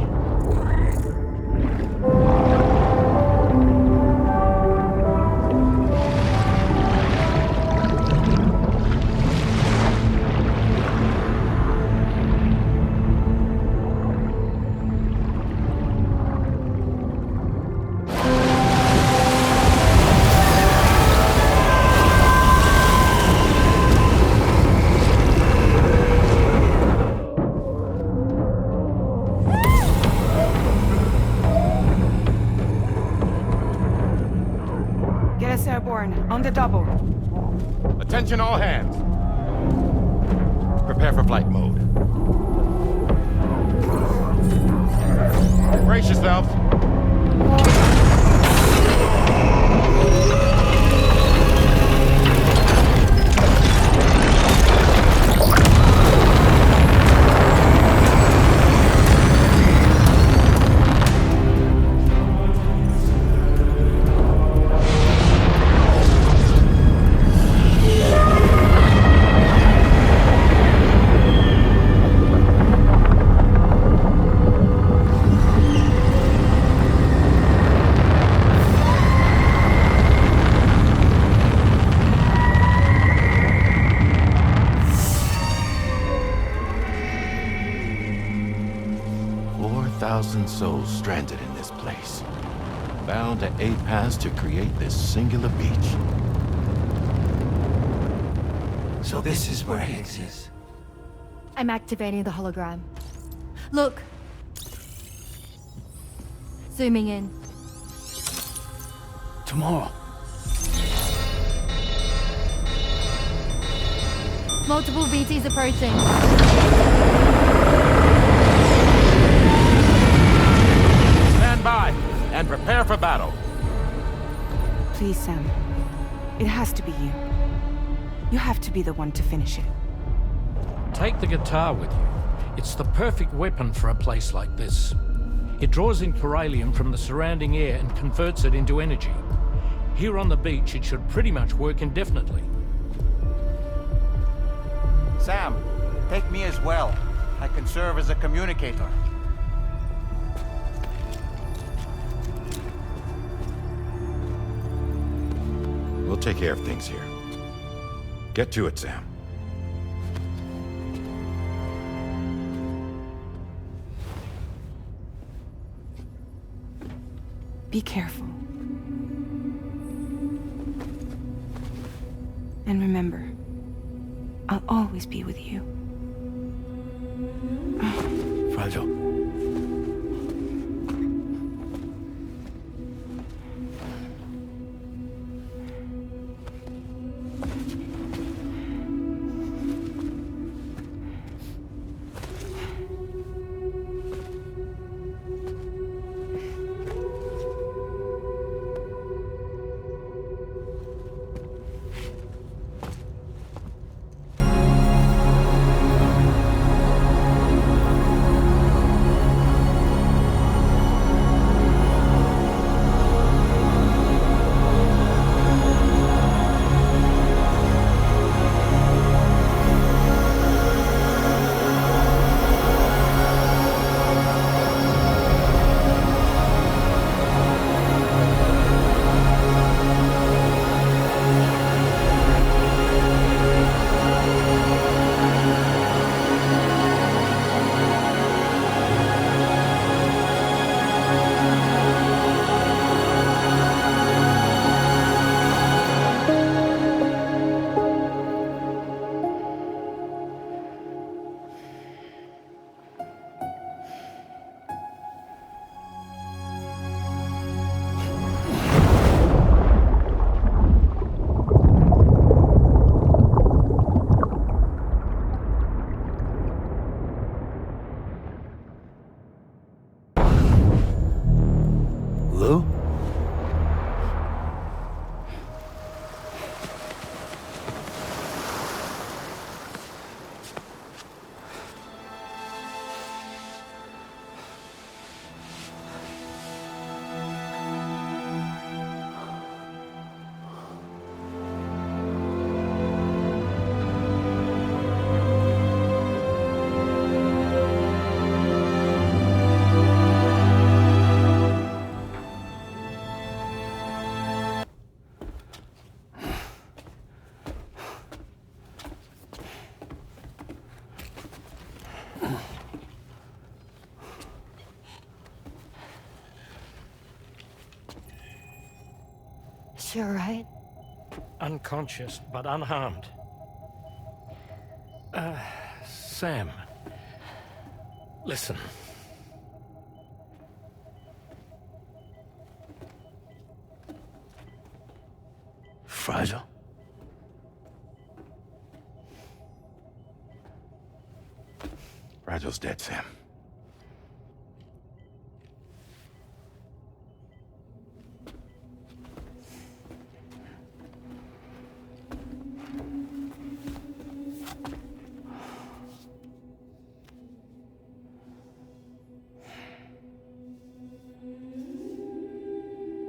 Get us airborne, on the double. Attention all hands. Prepare for flight mode. Brace yourselves. Souls stranded in this place, bound to aid paths to create this singular beach. So this is where Higgs is. I'm activating the hologram. Look! Zooming in. Tomorrow. Multiple BTs approaching. Stand by and prepare for battle. Please, Sam. It has to be you. You have to be the one to finish it. Take the guitar with you. It's the perfect weapon for a place like this. It draws in chiralium from the surrounding air and converts it into energy. Here on the beach, it should pretty much work indefinitely. Sam, take me as well. I can serve as a communicator. We'll take care of things here. Get to it, Sam. Be careful. And remember, I'll always be with you. Fragile. Lou? Is she alright? Unconscious, but unharmed. Sam. Listen. Fragile? Fragile's dead, Sam.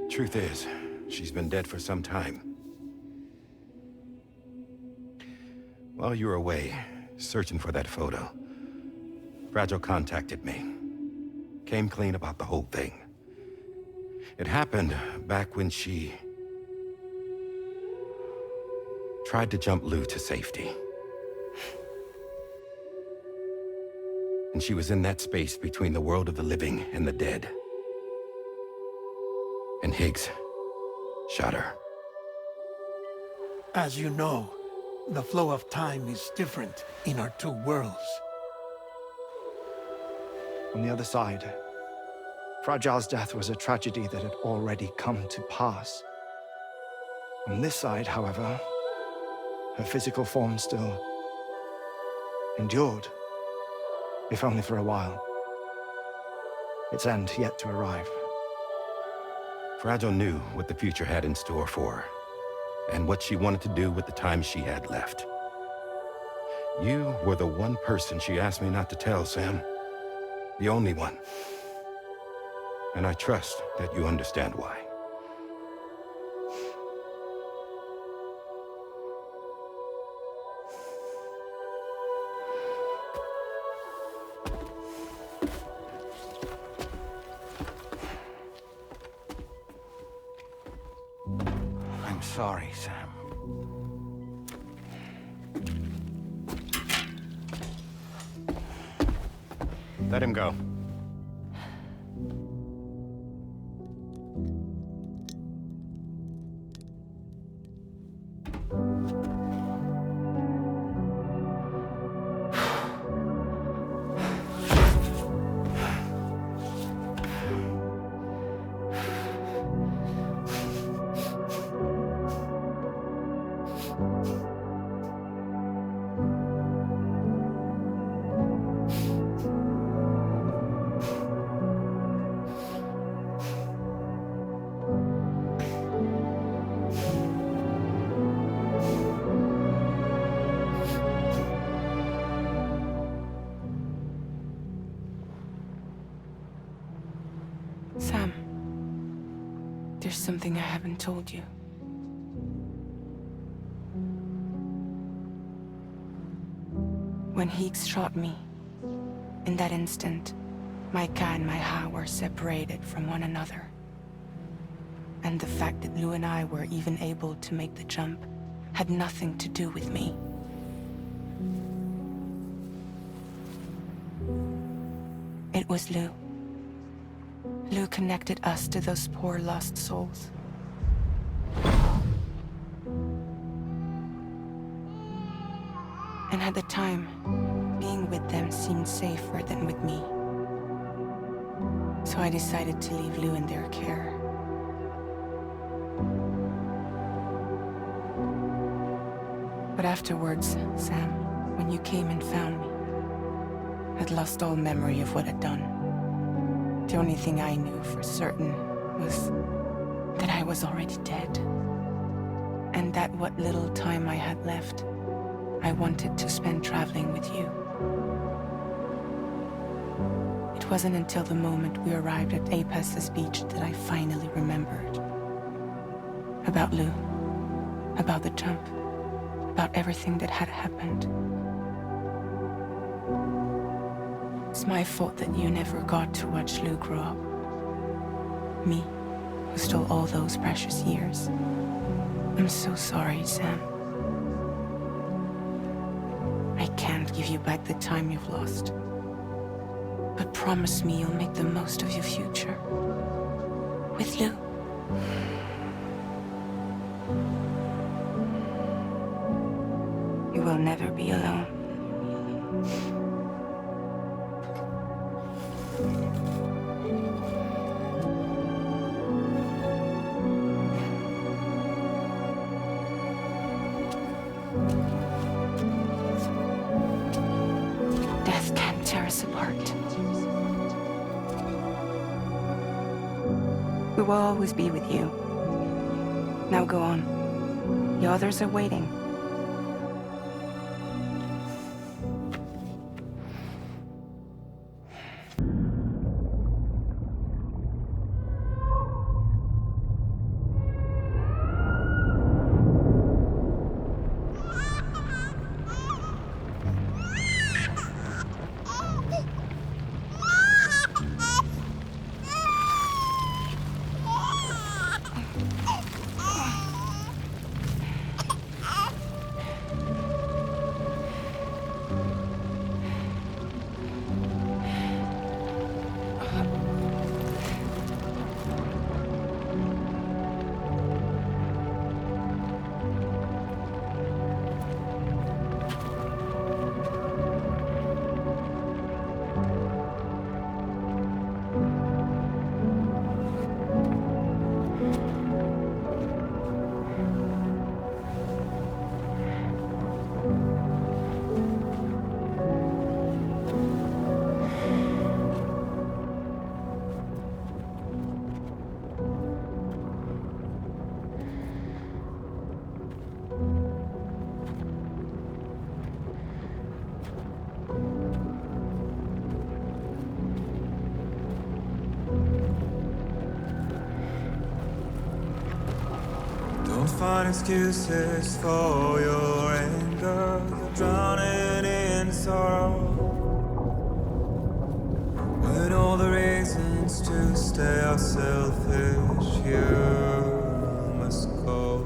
Truth is, she's been dead for some time. While you were away, searching for that photo, Fragile contacted me. Came clean about the whole thing. It happened back when she tried to jump Lou to safety. And she was in that space between the world of the living and the dead. And Higgs shot her. As you know, the flow of time is different in our two worlds. On the other side, Fragile's death was a tragedy that had already come to pass. On this side, however, her physical form still endured, if only for a while. Its end yet to arrive. Fragile knew what the future had in store for her, and what she wanted to do with the time she had left. You were the one person she asked me not to tell, Sam. The only one. And I trust that you understand why. I'm sorry, Sam. Let him go. Sam, there's something I haven't told you. When Heeks shot me, in that instant, my Ka and my Ha were separated from one another. And the fact that Lou and I were even able to make the jump had nothing to do with me. It was Lou. Lou connected us to those poor lost souls. And at the time, being with them seemed safer than with me. So I decided to leave Lou in their care. But afterwards, Sam, when you came and found me, I'd lost all memory of what I'd done. The only thing I knew for certain was that I was already dead. And that what little time I had left, I wanted to spend traveling with you. It wasn't until the moment we arrived at Apes's beach that I finally remembered. About Lou, about the jump, about everything that had happened. It's my fault that you never got to watch Lou grow up. Me, who stole all those precious years. I'm so sorry, Sam. I can't give you back the time you've lost. But promise me you'll make the most of your future. With Lou. You will never be alone. Death can't tear us apart. We will always be with you. Now go on. The others are waiting. Don't find excuses for your anger. You're drowning in sorrow. With all the reasons to stay are selfish, you must go.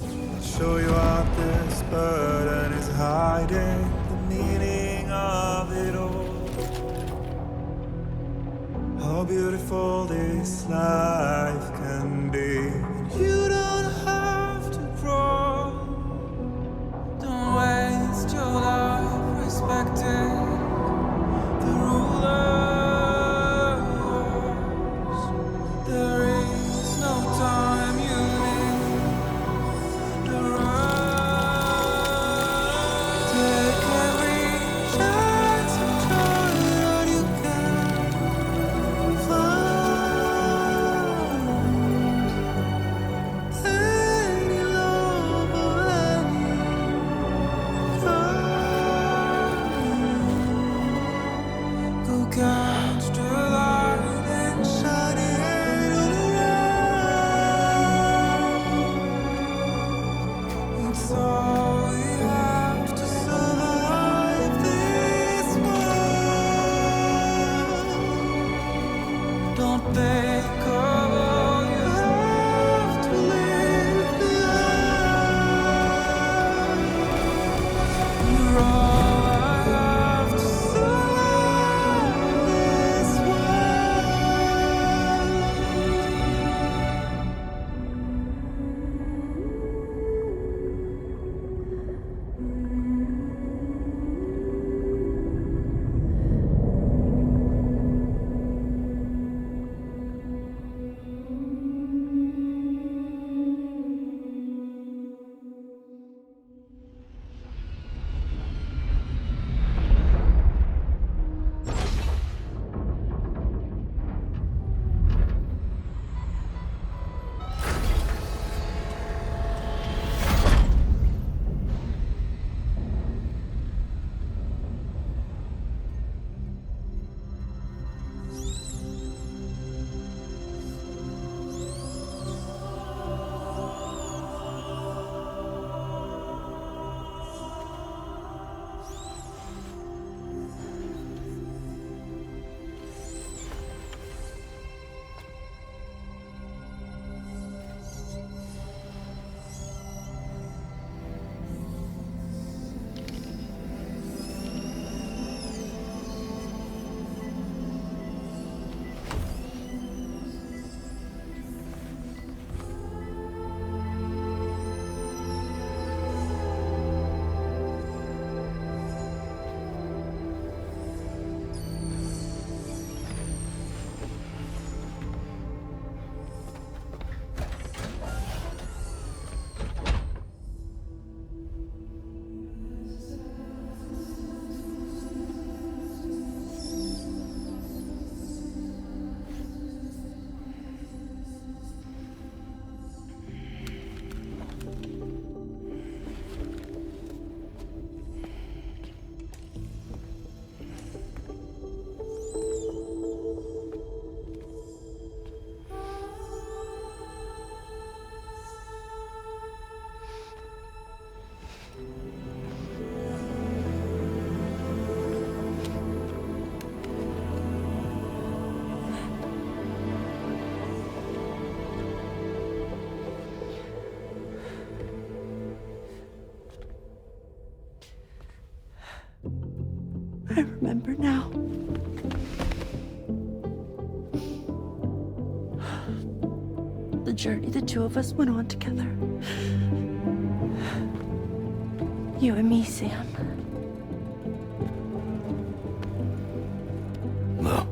I'll show you out this burden is hiding the meaning of it all. How beautiful this life can be. You don't have to grow. Don't waste your life respecting the rulers. There is no time you need the rush. Take every chance and try that you can find. Any love or any kind. Go catch the light and shine it all around. It's all we have to survive this world. Don't think of all you have to leave behind. You're all I have to survive this I remember now. The journey the two of us went on together. You and me, Sam. Well.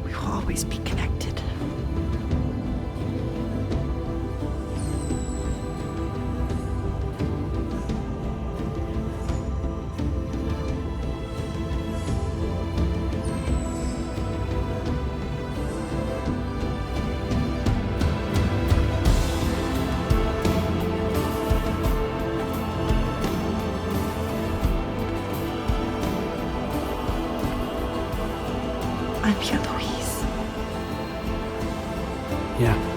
We will always be connected. I'm Pierre Louise. Yeah.